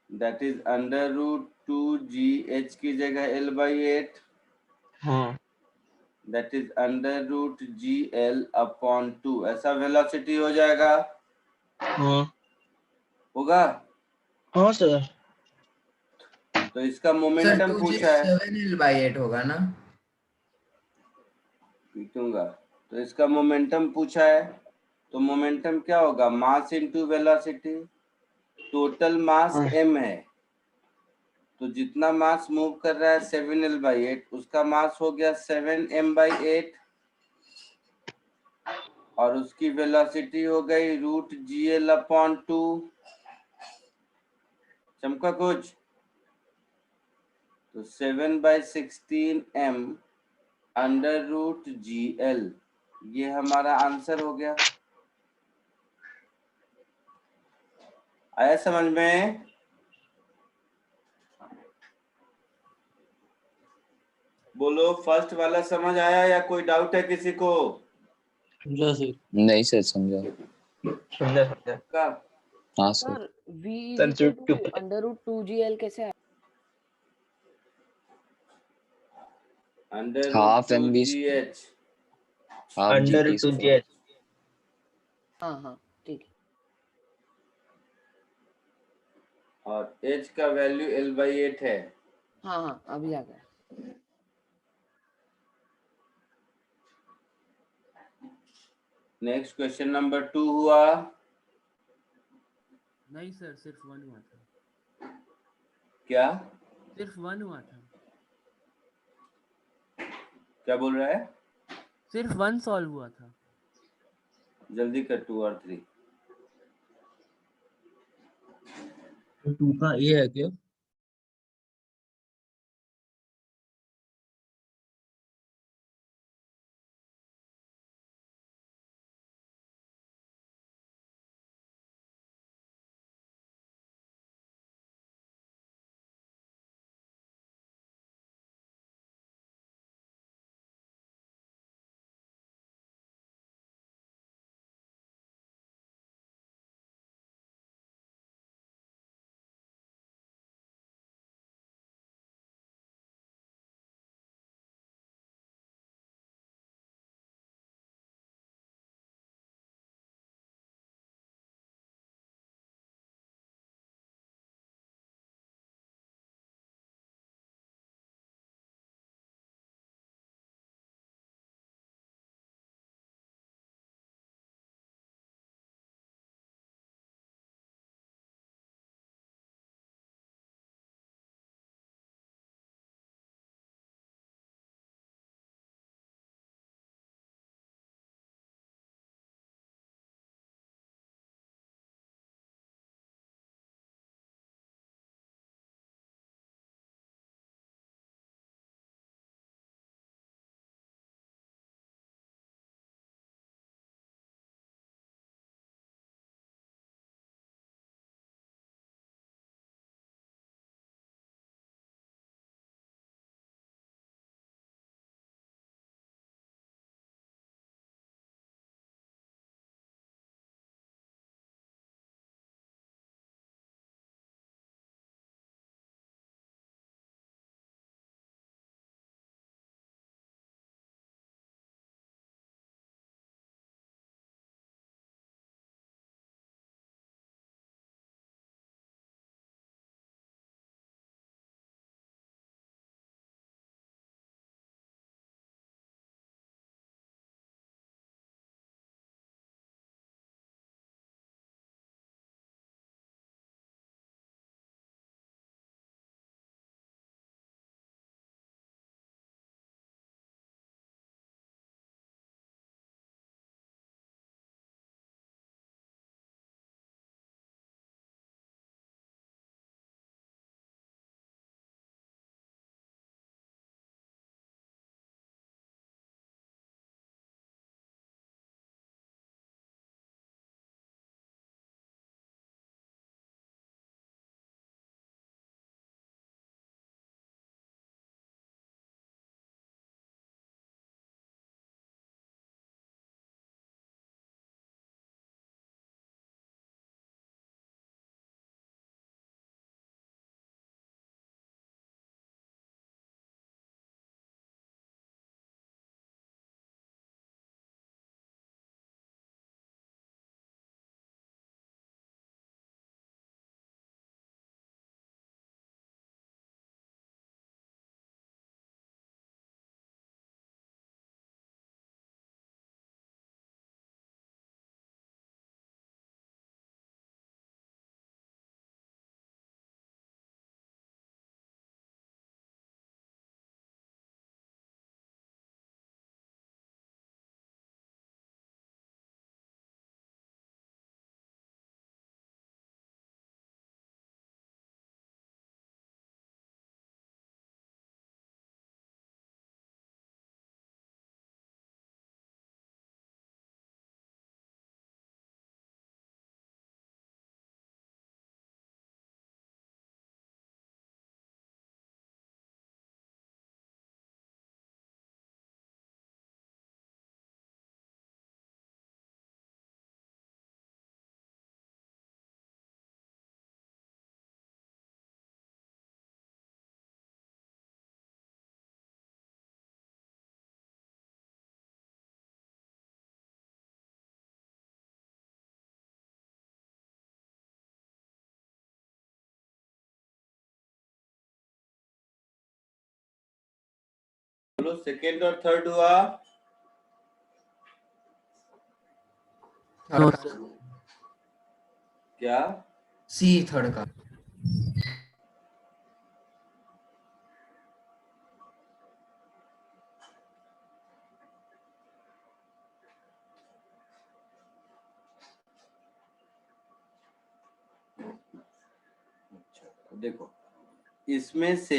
दैट इज √2gh की जगह L/8। हाँ दैट इज √GL/2। ऐसा वेलोसिटी हो जाएगा? हाँ होगा? हाँ सर। तो इसका मोमेंटम पूछा है। 7L/8 होगा ना? पीटूंगा। तो इसका मोमेंटम पूछा है, तो मोमेंटम क्या होगा? Mass into velocity. Total mass हाँ m है, तो जितना मास मूव कर रहा है 7L/8, उसका मास हो गया 7m/8, और उसकी वेलोसिटी हो गई √GL/2। चमका कुछ? तो 7/16m √GL, ये हमारा आंसर हो गया। आया समझ में? बोलो, फर्स्ट वाला समझ आया या कोई डाउट है किसी को? समझा सर। नहीं सर, समझा। समझा समझा। का हाँ sir. Sir v sir is equal to चुप। √2gl कैसे आया? Half mv √2gh। Half under gt two square. हाँ हाँ ठीक है। और h का वैल्यू L/8 है। हाँ हाँ अभी आ गया। नेक्स्ट क्वेश्चन नंबर 2 हुआ। नहीं सर, सिर्फ 1 हुआ था। क्या सिर्फ 1 हुआ था। क्या बोल रहा है? सिर्फ 1 सॉल्व हुआ था। जल्दी कर 2 और 3। टू का ये है क्या? बोलो सेकेंड और थर्ड हुआ। No third sir. क्या? सी थर्ड का। देखो इसमें से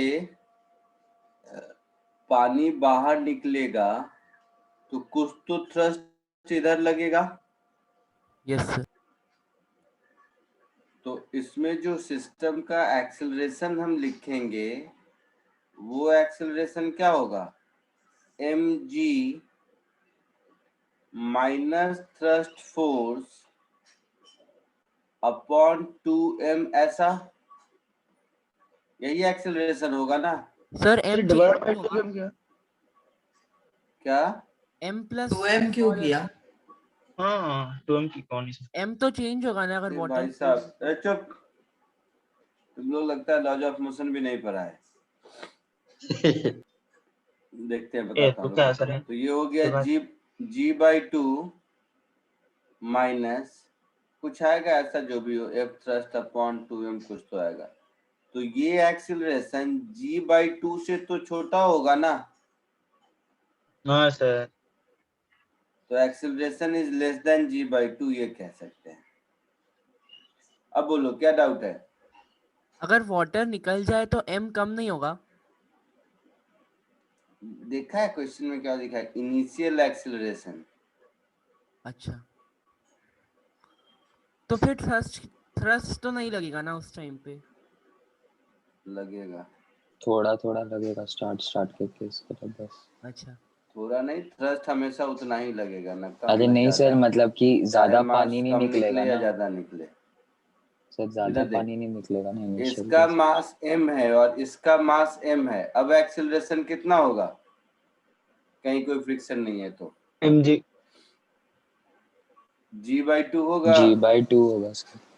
पानी बाहर निकलेगा तो कुछ तो थ्रस्ट इधर लगेगा। Yes sir. तो इसमें जो सिस्टम का एक्सेलरेशन हम लिखेंगे वो एक्सेलरेशन क्या होगा? mg minus thrust force upon 2m, ऐसा यही एक्सेलरेशन होगा ना? Sir M divide by 2m किया। क्या? एम प्लस 2m क्यों किया? हाँ 2m की कौन सी? एम तो चेंज होगा ना अगर ए वाटर। भाई साहब, ए चुप, तुम लोग लगता है लॉज ऑफ मोशन भी नहीं पढ़ा है। देखते हैं, ए बताता तो हूँ। क्या असर है? तो ये हो गया तो g/2 माइनस कुछ आएगा ऐसा जो भी हो, f थ्रस्ट अपॉन 2m कुछ तो आएगा। तो ये एक्सीलरेशन g/2 से तो छोटा होगा ना? हाँ सर। तो acceleration is less than g/2 ये कह सकते हैं। अब बोलो क्या डाउट है? अगर वाटर निकल जाए तो एम कम नहीं होगा? देखा है क्वेश्चन में क्या लिखा है? Initial acceleration. अच्छा, तो फिर थ्रस्ट तो नहीं लगेगा ना उस टाइम पे? लगेगा, थोड़ा थोड़ा लगेगा स्टार्ट के केस को तो बस। अच्छा, थोड़ा नहीं, थ्रस्ट हमेशा उतना ही लगेगा ना, कम अरे ना नहीं सर, ज्यादा। मतलब कि चाहे ज्यादा मास पानी नहीं कम निकलेगा निकले या ना ज्यादा निकले। सर, ज्यादा इधर देख, पानी नहीं निकलेगा ना इनिशियल इसका केस। मास m है और इसका मास m है। अब एक्सीलरेशन कितना होगा? कहीं कोई फ्रिक्शन नहीं है तो mg g/2 होगा। g/2 होगा सर।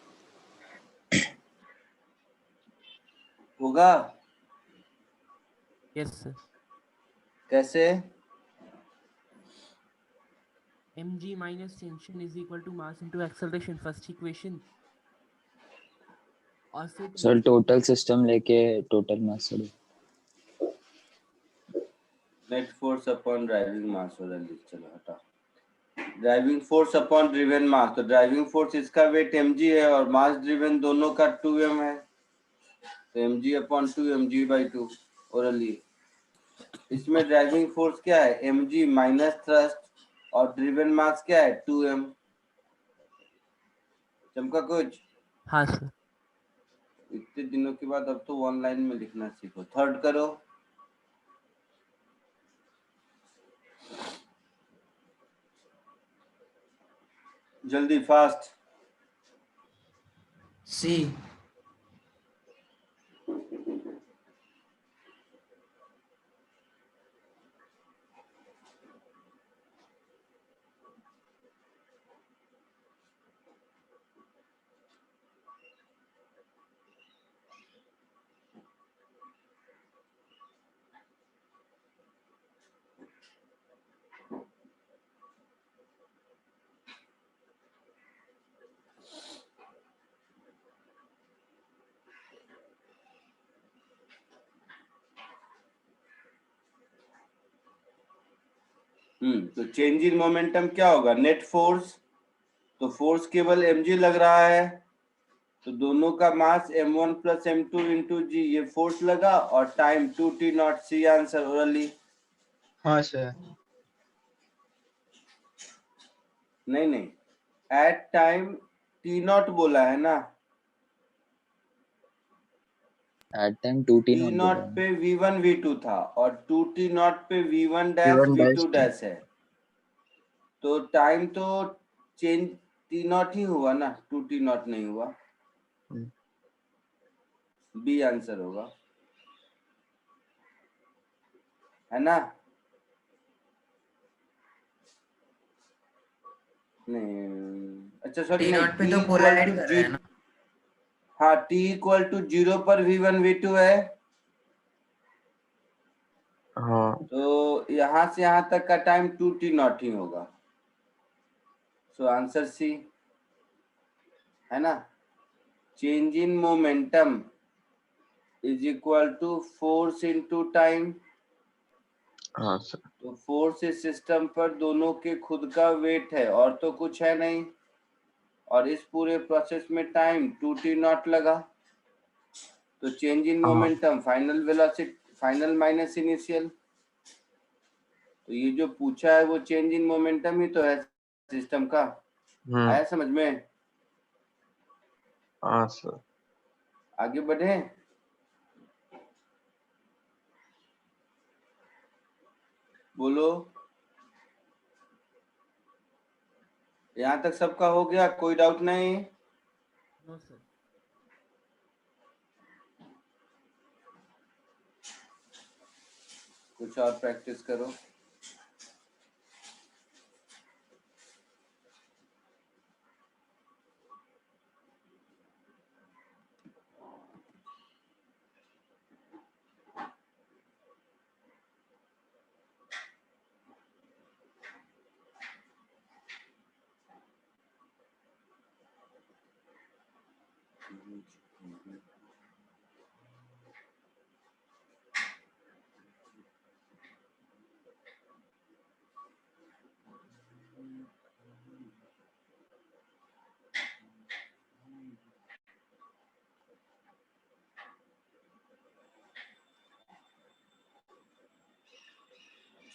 होगा यस सर। कैसे? mg minus tension is equal to mass into acceleration, first equation. और फिर सर टोटल सिस्टम लेके total mass sir. Net force upon driving mass हो रहा है। चलो हटा, driving force upon driven mass. तो ड्राइविंग फोर्स इसका वेट mg है और मास ड्रिवन दोनों का 2m है, तो mg अपॉन 2 mg/2 ओरली। इसमें ड्राइविंग फोर्स क्या है? mg माइनस थ्रस्ट और ड्रिवन मास क्या है? 2m। चमका कुछ? हाँ सर। इतने दिनों के बाद अब तो ऑनलाइन में लिखना सीखो। थर्ड करो। जल्दी, फास्ट। सी। तो चेंज इन मोमेंटम क्या होगा? Net force. तो फोर्स केवल mg लग रहा है, तो दोनों का मास m1 प्लस m2 इंटू जी, ये फोर्स लगा, और time 2t0। C answer orally. हाँ सर। नहीं, एट टाइम t0 बोला है ना? At time 2t not t0 बोला पे v1 v2 था और 2t0 पे v1 डैश v2 डैश है, तो टाइम तो चेंज t0 ही हुआ ना, 2t0 नहीं हुआ। बी आंसर होगा, है ना? नहीं, अच्छा सॉरी, नहीं, T0 पे t तो इक्वल पोलराइड टू कर रहे हैं ना। हाँ, t इक्वल टू 0 पर v1 v2 है। हाँ तो यहाँ से यहाँ तक का टाइम 2t0 ही होगा। सो आंसर सी है ना। Change in momentum is equal to force into time. हाँ सर। तो फोर्स इस सिस्टम पर दोनों के खुद का वेट है और तो कुछ है नहीं, और इस पूरे प्रोसेस में टाइम 2t0 लगा। तो चेंज इन हाँ momentum final velocity, final minus initial. तो ये जो पूछा है वो चेंज इन मोमेंटम ही तो है सिस्टम का। आया समझ में? हाँ सर। आगे बढ़े। बोलो, यहाँ तक सबका हो गया? कोई डाउट नहीं? No sir. कुछ और प्रैक्टिस करो।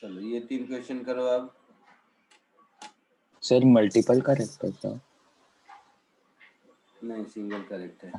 चलो ये 3 क्वेश्चन करो अब। सर मल्टीपल करेक्ट है क्या? नहीं, सिंगल करेक्ट है।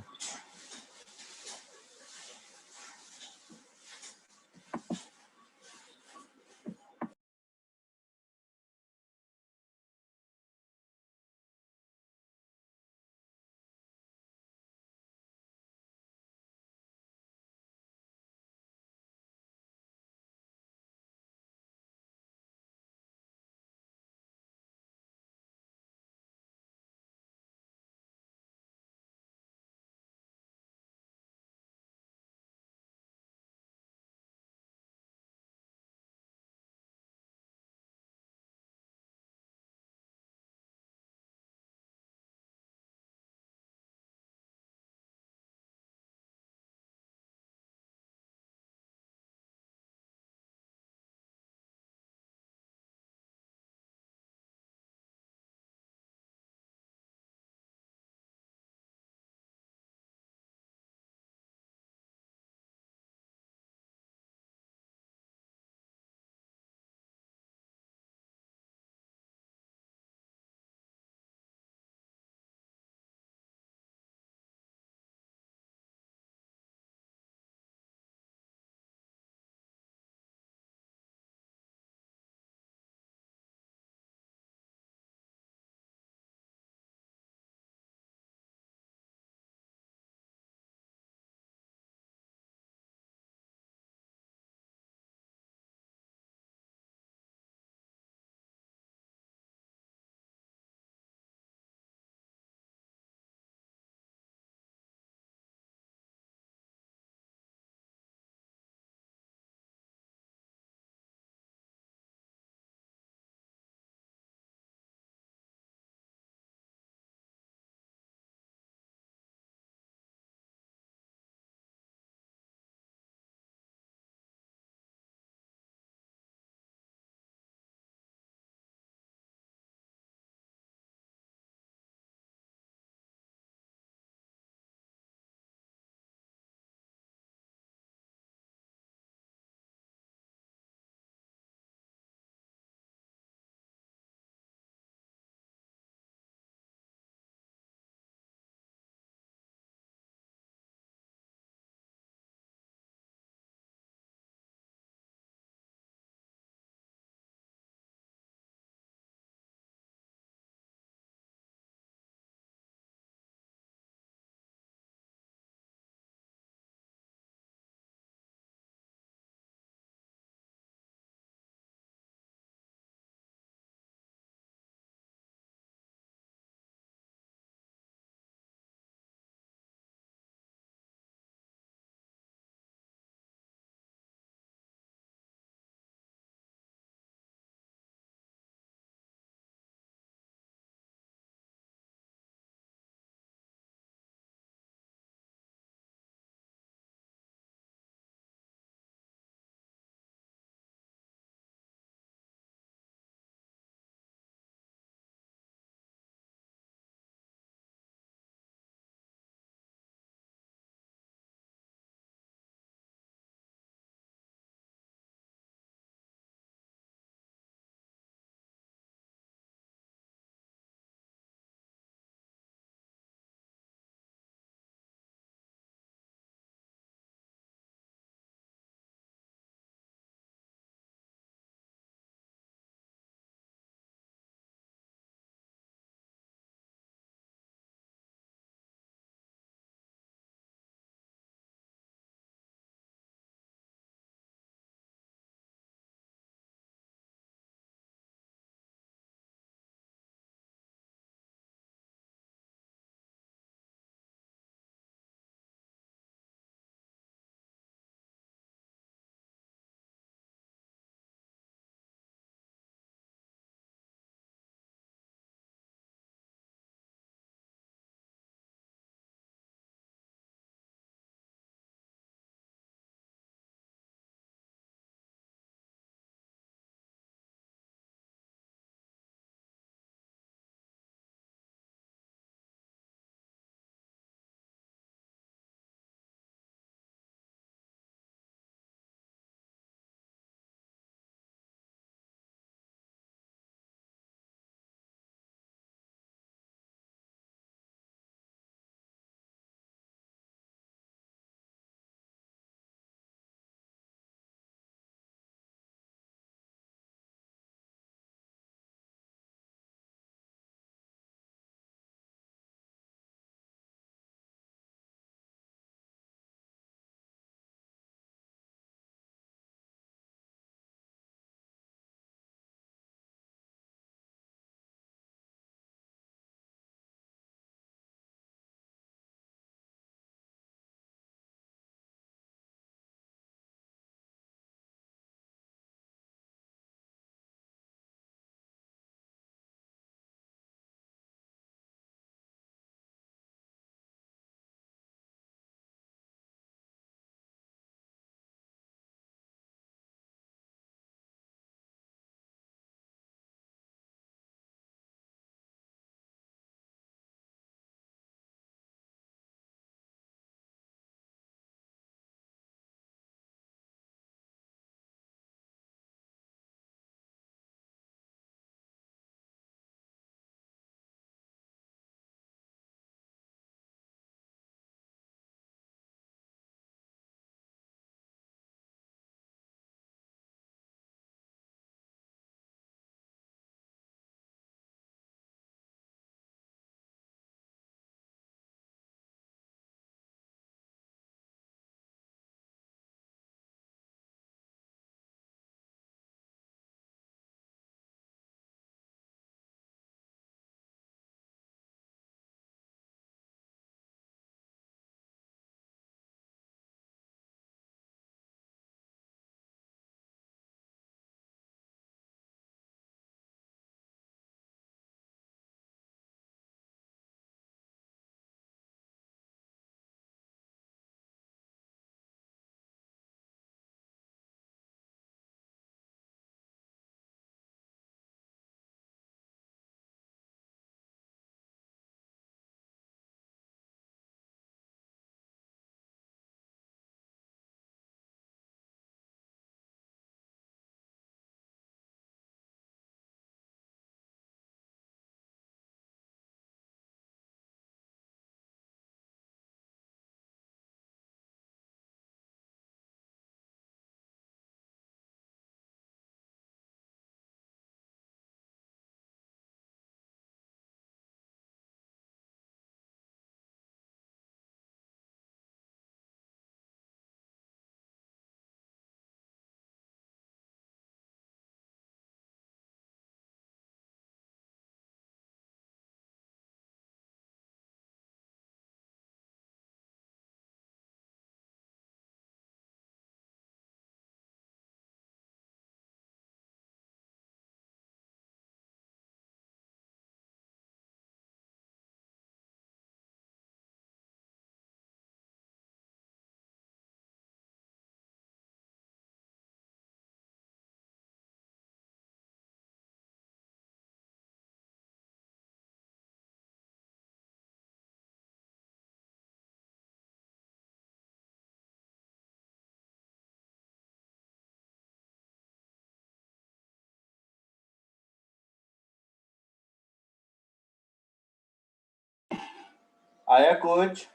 आया कोच?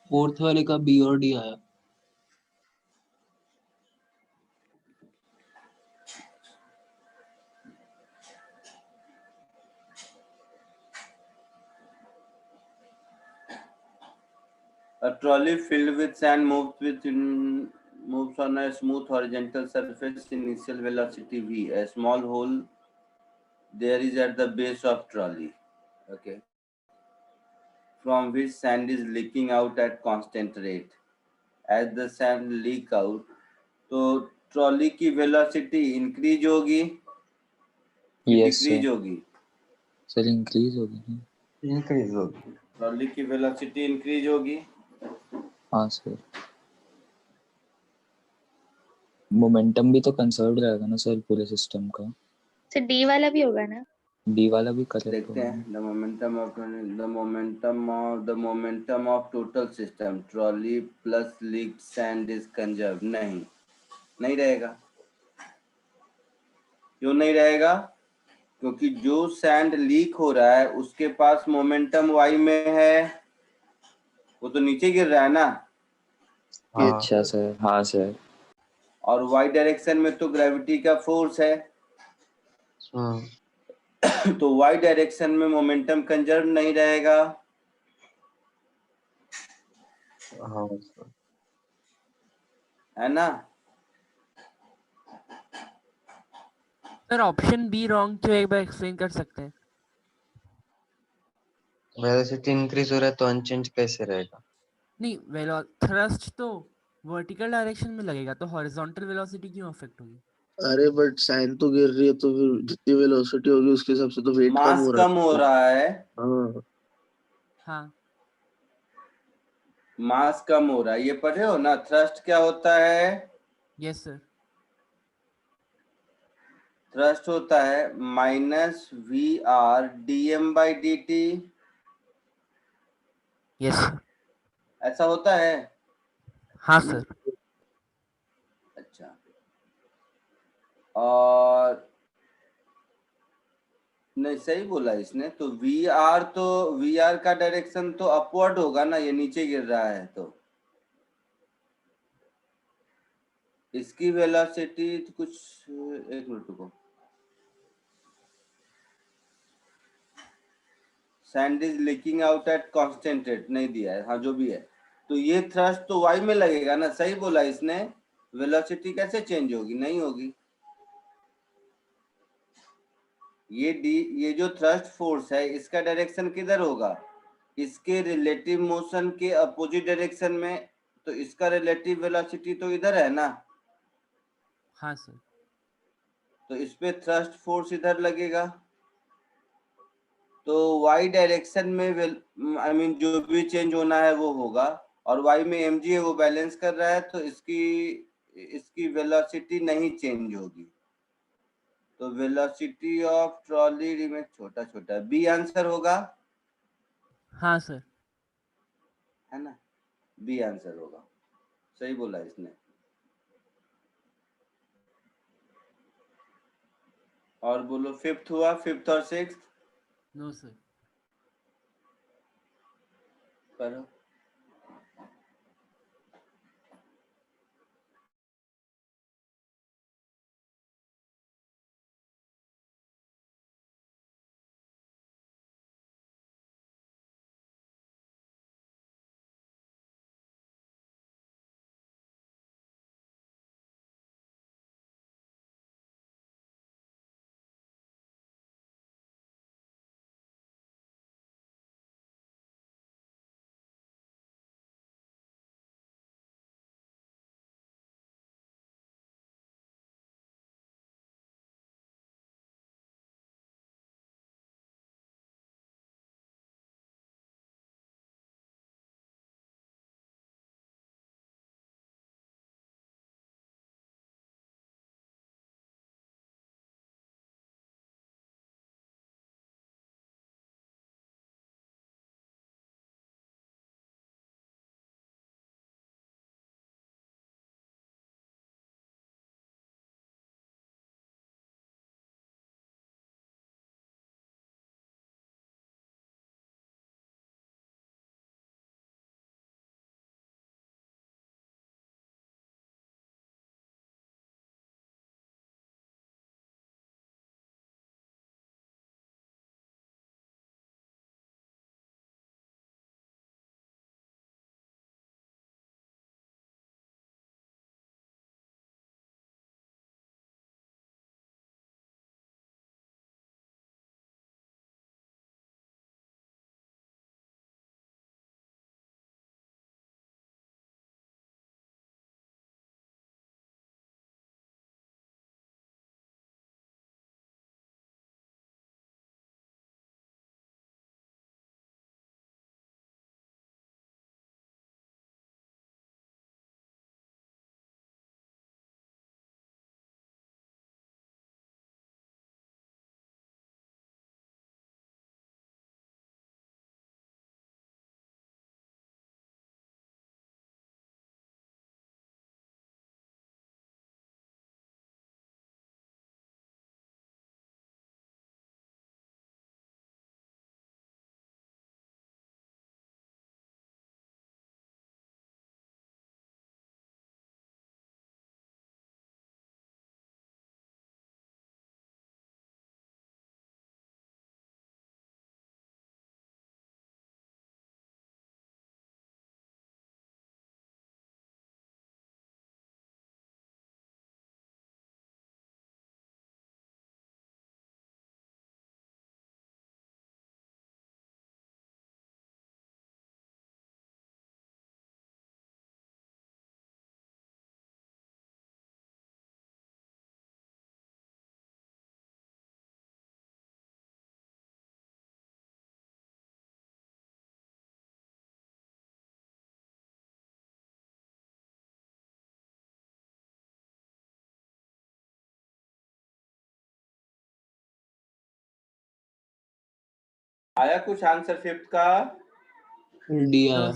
फोर्थ वाले का बी और डी आया। A trolley filled with sand moves on a smooth horizontal surface. Initial velocity v. A small hole there is at the base of trolley. Okay. From which sand is leaking out at constant rate. As the sand leak out, तो trolley की velocity increase होगी कि yes decrease sir. होगी? Sir increase होगी ना? Increase होगी। Trolley की velocity increase होगी। हाँ सर। मोमेंटम भी तो कंसर्व रहेगा ना सर पूरे सिस्टम का? तो डी वाला भी होगा ना? डी वाला भी करेक्ट देखते होगा। हैं। the momentum of total system trolley plus leaked sand is conserved. नहीं रहेगा। क्यों नहीं रहेगा? क्योंकि जो सैंड लीक हो रहा है उसके पास मोमेंटम वाई में है, वो तो नीचे गिर रहा है ना। अच्छा सर। हाँ सर। और वाई डायरेक्शन में तो ग्रेविटी का फोर्स है। तो वाई डायरेक्शन में मोमेंटम कंजर्व नहीं रहेगा। है ना? सर ऑप्शन बी रॉन्ग क्यों, एक बार एक्सप्लेन कर सकते हैं? वेलोसिटी इंक्रीज हो रहा है तो अनचेंज कैसे रहेगा? नहीं, वेलो थ्रस्ट तो वर्टिकल डायरेक्शन में लगेगा, तो हॉरिजॉन्टल वेलोसिटी क्यों अफेक्ट होगी? अरे बट साइन तो गिर रही है, तो फिर जितनी वेलोसिटी होगी उसके हिसाब से तो वेट कम मास हो रहा कम हो रहा है। हाँ हाँ मास कम हो रहा है, ये पढ़े हो ना? थ्रस्ट क्या होता है? Yes sir. थ्रस्ट होता है minus v r d m by d t. Yes sir. ऐसा होता है? हाँ सर। अच्छा। और नहीं, सही बोला इसने। तो वी आर का डायरेक्शन तो अपवर्ड होगा ना, ये नीचे गिर रहा है तो इसकी वेलोसिटी तो कुछ, एक मिनट रुको। Sand is leaking out at constant rate नहीं दिया है। हाँ जो भी है, तो ये थ्रस्ट तो वाई में लगेगा ना। सही बोला इसने। वेलोसिटी कैसे चेंज होगी? नहीं होगी। ये जो थ्रस्ट फोर्स है इसका डायरेक्शन किधर होगा? इसके रिलेटिव मोशन के अपोजिट डायरेक्शन में। तो इसका रिलेटिव वेलोसिटी तो इधर है ना। हाँ सर। तो इस पे थ्रस्ट फोर्स इधर लगेगा। तो वाई डायरेक्शन में आई मीन जो भी चेंज होना है वो होगा। और वाई में एम है वो बैलेंस कर रहा है, तो इसकी वेलोसिटी नहीं चेंज होगी। तो वेलोसिटी ऑफ ट्रॉली रिमेन छोटा छोटा। बी आंसर होगा। हाँ सर। है ना? बी आंसर होगा। सही बोला इसने। और बोलो फिफ्थ हुआ, फिफ्थ और सिक्स्थ नो सर। करो। आया कुछ आंसर फिफ्थ का? डी आया।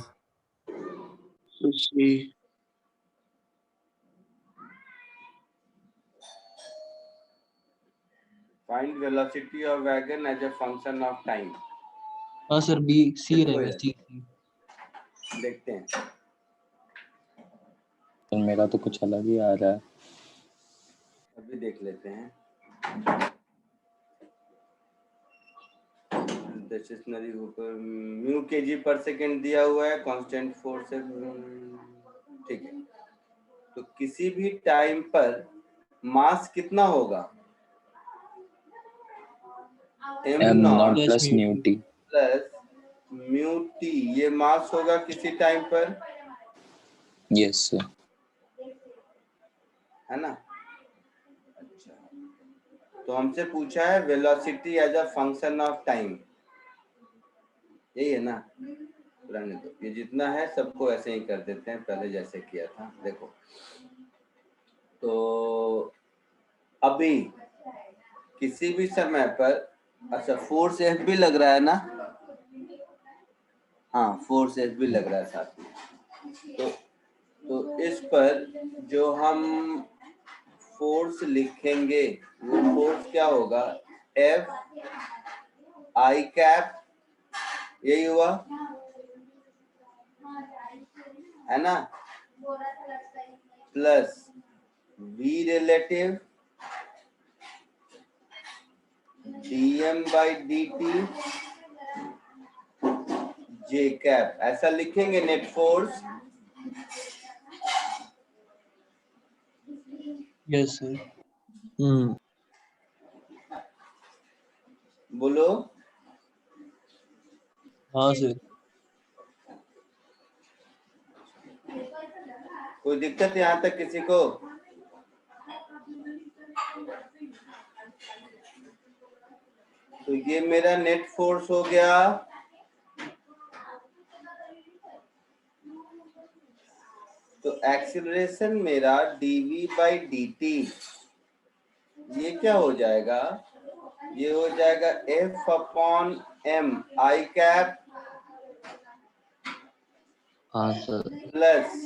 C. Find velocity of wagon as a function of time. हाँ सर बी सी देखो रहेगा इधर, सी। देखते हैं। तो मेरा तो कुछ अलग ही आ रहा है। अभी देख लेते हैं। स्टेशनरी ऊपर म्यू केजी पर सेकंड दिया हुआ है, कांस्टेंट फोर्स है, ठीक है। तो किसी भी टाइम पर मास कितना होगा? M m naught naught plus mu t. Plus mu t, ये मास होगा किसी टाइम पर, यस सर। है ना? अच्छा, तो हमसे पूछा है velocity as a function of time, यही है ना? रहने दो, ये जितना है सबको ऐसे ही कर देते हैं, पहले जैसे किया था। देखो तो अभी किसी भी समय पर, अच्छा फोर्स एफ भी लग रहा है ना? हाँ फोर्स एफ भी लग रहा है साथ में। तो इस पर जो हम फोर्स लिखेंगे वो फोर्स क्या होगा? एफ आई कैप, यही हुआ है ना, plus v relative dm by dt j cap, ऐसा लिखेंगे नेट फोर्स। Yes sir. बोलो। हाँ सर। कोई दिक्कत यहाँ तक किसी को? तो ये मेरा नेट फोर्स हो गया, तो एक्सीलरेशन मेरा dv बाई dt, ये क्या हो जाएगा? ये हो जाएगा f अपॉन m आई कैप हाँ सर। प्लस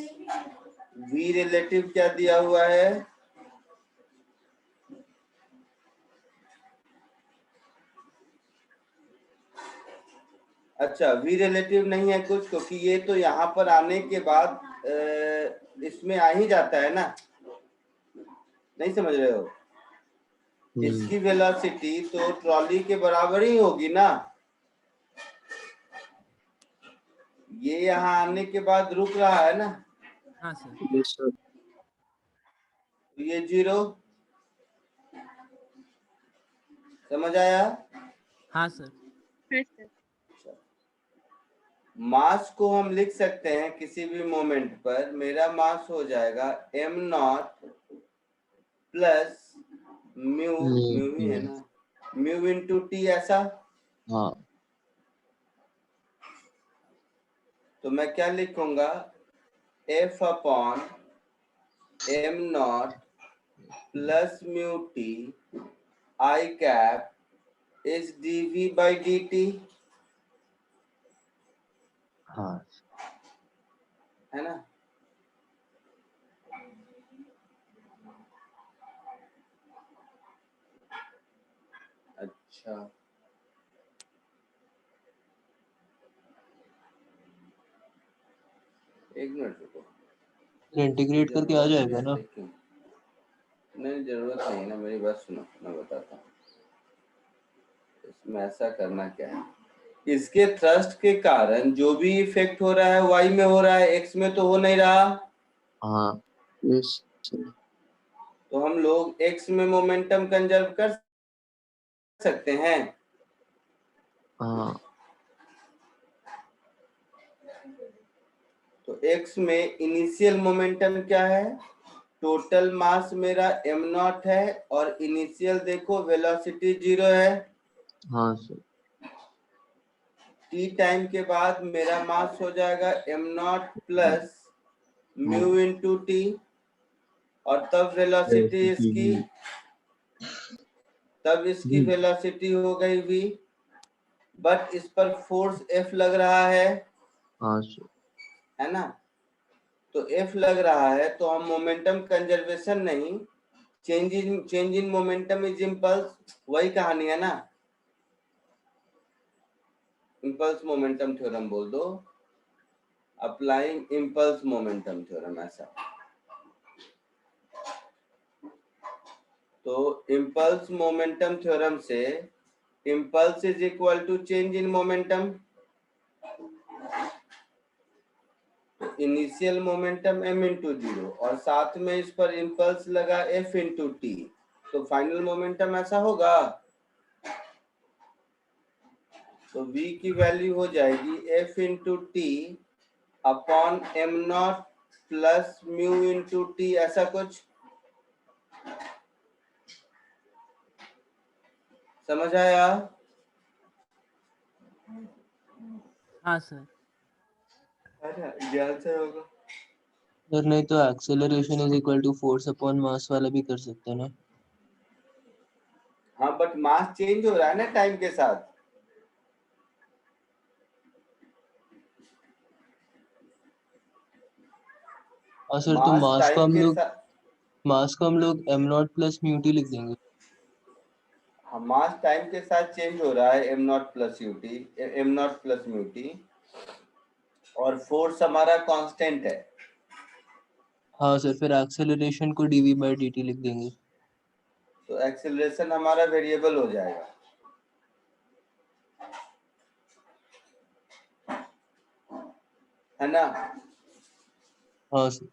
v रिलेटिव क्या दिया हुआ है? अच्छा v रिलेटिव नहीं है कुछ, क्योंकि ये तो यहाँ पर आने के बाद इसमें आ ही जाता है ना, नहीं समझ रहे हो? इसकी वेलोसिटी तो ट्रॉली के बराबर ही होगी ना, ये यहाँ आने के बाद रुक रहा है ना। हाँ सर। तो ये 0, समझ आया? हाँ सर। मास को हम लिख सकते हैं किसी भी मोमेंट पर, मेरा मास हो जाएगा m naught plus mu, mu ही है ना, म्यू इंटू टी, ऐसा। हाँ तो मैं क्या लिखूंगा? f upon m naught plus mu T I cap is dv by dt, हाँ है ना? अच्छा, एक मिनट रुको, इंटीग्रेट करके आ जाएगा ना। नहीं जरूरत नहीं ना, मेरी बात सुनो, मैं बताता हूँ। इसमें ऐसा करना क्या है, इसके थ्रस्ट के कारण जो भी इफेक्ट हो रहा है वाई में हो रहा है, एक्स में तो हो नहीं रहा। हाँ तो हम लोग एक्स में मोमेंटम कंजर्व कर सकते हैं। हाँ तो एक्स में इनिशियल मोमेंटम क्या है? टोटल मास मेरा m नॉट है, और इनिशियल देखो वेलोसिटी 0 है। हाँ सर। t टाइम के बाद मेरा मास हो जाएगा m naught plus mu into T, और तब वेलोसिटी इसकी, तब इसकी वेलोसिटी हो गई v। बट इस पर फोर्स F लग रहा है हाँ सर। है ना, तो F लग रहा है तो हम मोमेंटम कंजर्वेशन नहीं, change in momentum is impulse, वही कहानी है ना, इम्पल्स मोमेंटम थ्योरम बोल दो, अप्लाइंग इम्पल्स मोमेंटम थ्योरम ऐसा। तो इम्पल्स मोमेंटम थ्योरम से impulse is equal to change in momentum, initial momentum m into 0 और साथ में इस पर इम्पल्स लगा f इंटू टी, तो फाइनल मोमेंटम ऐसा होगा। तो v की वैल्यू हो जाएगी f into t upon m naught plus mu into t, ऐसा कुछ समझ आया? हाँ सर। अरे ये आंसर होगा। सर नहीं तो acceleration is equal to force upon mass वाला भी कर सकते हैं ना। हाँ बट मास चेंज हो रहा है ना टाइम के साथ। हाँ सर, तो मास टाइम के साथ, मास को हम लोग M naught plus mu T लिख देंगे। हाँ मास टाइम के साथ चेंज हो रहा है, M naught plus U T, M naught plus mu T, और फोर्स हमारा कांस्टेंट है। हाँ सर, फिर एक्सेलरेशन को डीवी बाई डी टी लिख देंगे। तो एक्सेलरेशन हमारा वेरिएबल हो जाएगा, है ना। हाँ सर।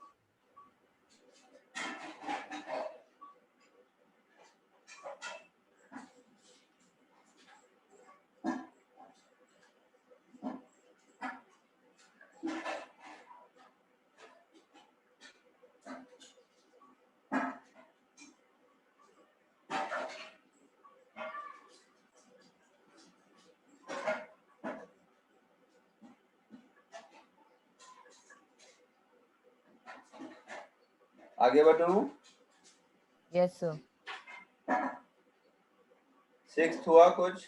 आगे बढ़ूं? Yes sir. 6th हुआ कुछ?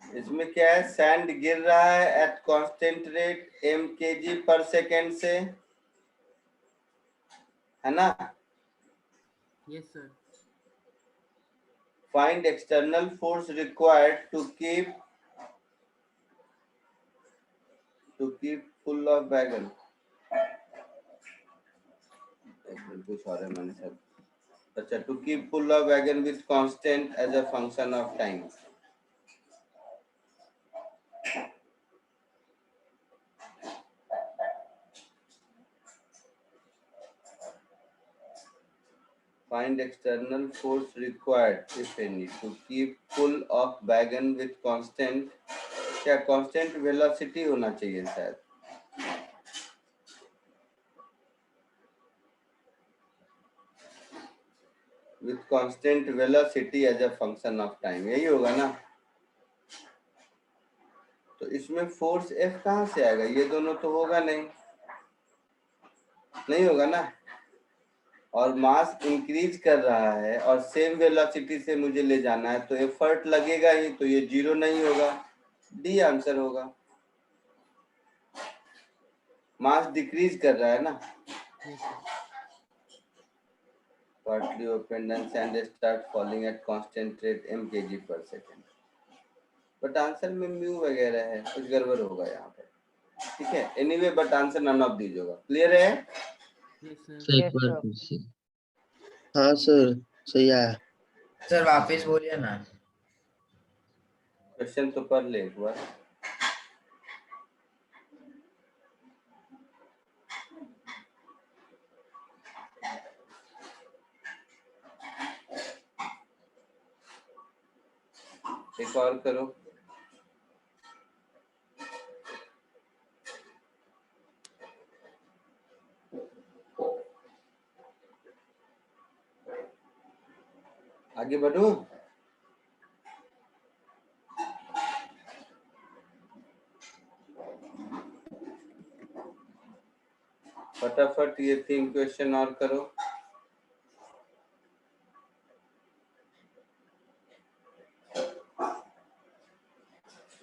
इसमें क्या है, सैंड गिर रहा है at constant rate m kg पर सेकेंड से, है ना। Yes sir. Find external force required to keep full of wagon. कुछ और है मैंने सब। अच्छा, to keep full of wagon with constant as a function of time. Find external force required, if any, to keep pull of wagon with constant, क्या constant velocity होना चाहिए शायद, with constant velocity as a function of time, यही होगा ना। तो इसमें force F कहाँ से आएगा, ये दोनों तो होगा नहीं, नहीं होगा ना। और मास इंक्रीज कर रहा है और सेम वेलोसिटी से मुझे ले जाना है, तो एफर्ट लगेगा ही, तो ये जीरो नहीं होगा, डी आंसर होगा। मास डिक्रीज कर रहा है ना। Yes sir. Partly opened and sand start falling at constant rate m kg per second. But answer में म्यू वगैरह है, कुछ गड़बड़ होगा यहाँ पे, ठीक है। Anyway but answer none of these होगा। क्लियर है? Yes sir. सर एक यस बार सर। फिर से। हाँ सर, सही आया। सर वापस बोलिए ना। क्वेश्चन तो पढ़ ले एक बार। एक और करो। आगे बढ़ूं? फटाफट ये 3 क्वेश्चन और करो।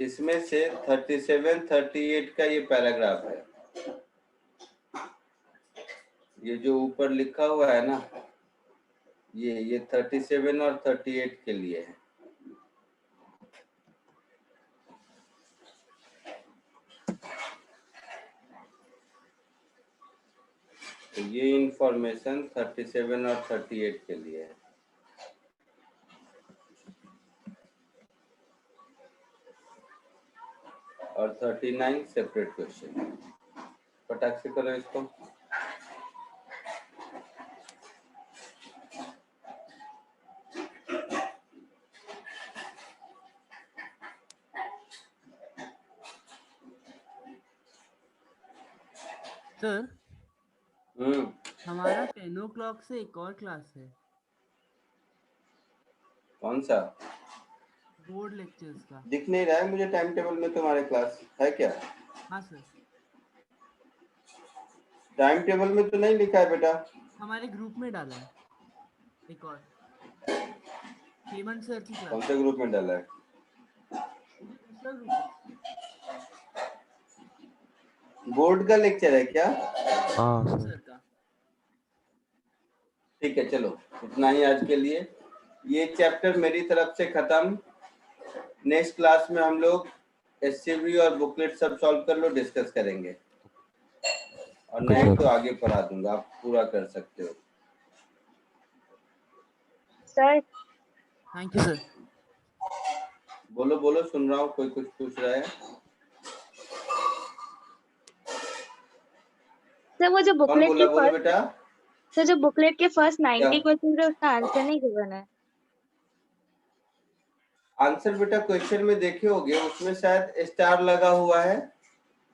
इसमें से 37, 38 का ये पैराग्राफ है, ये जो ऊपर लिखा हुआ है ना, ये 37 और 38 के लिए है। तो ये इंफॉर्मेशन 37 और 38 के लिए है। और 39 सेपरेट क्वेश्चन। फटाक से करो इसको। सर हमारा 10 o'clock से एक और क्लास है। कौन सा? बोर्ड लेक्चर्स का। दिख नहीं रहा है मुझे टाइम टेबल में तुम्हारे क्लास है क्या? हाँ सर। टाइम टेबल में तो नहीं लिखा है बेटा। हमारे ग्रुप में डाला है एक और, हेमंत सर की क्लास। कौन से ग्रुप में डाला है? दूसरा ग्रुप। बोर्ड का लेक्चर है क्या? हाँ सर का। ठीक है, चलो इतना ही आज के लिए। ये चैप्टर मेरी तरफ से खत्म। नेक्स्ट क्लास में हम लोग एससीवी और बुकलेट सब सॉल्व कर लो, डिस्कस करेंगे। और नहीं तो आगे पढ़ा दूंगा, आप पूरा कर सकते हो। Sir thank you sir. बोलो बोलो, सुन रहा हूँ, कोई कुछ पूछ रहा है। सर वो जो कौन बुकलेट बोला? के बोलो फर्स्ट बेटा। सर जो बुकलेट के फर्स्ट 90 क्या? क्वेश्चन है उसका आंसर नहीं गिवन है। आंसर बेटा क्वेश्चन में देखे होगे, उसमें शायद स्टार लगा हुआ है।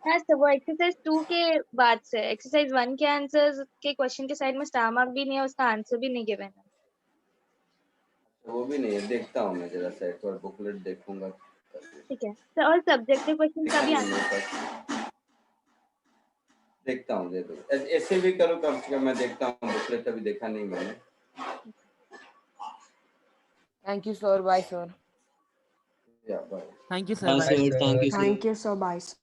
हाँ सर, वो एक्सरसाइज 2 के बाद से एक्सरसाइज 1 के आंसर्स के क्वेश्चन के साइड में स्टार मार्क भी नहीं है, उसका आंसर भी नहीं गिवन है। वो भी नहीं है, देखता हूँ मैं जरा सा, एक बार बुकलेट देखूंगा। ठीक है सर, और सब्जेक्टिव क्वेश्चन का भी देखा नहीं आंसर मेरे पास। देखता हूँ, दे दो। ऐसे भी करो कम से कम, मैं देखता हूँ बुकलेट, अभी देखा नहीं मैंने। Thank you, sir. Bye, sir. या बाय। Thank you sir. हाँ bye sir, thank you sir. Thank you, sir. Bye.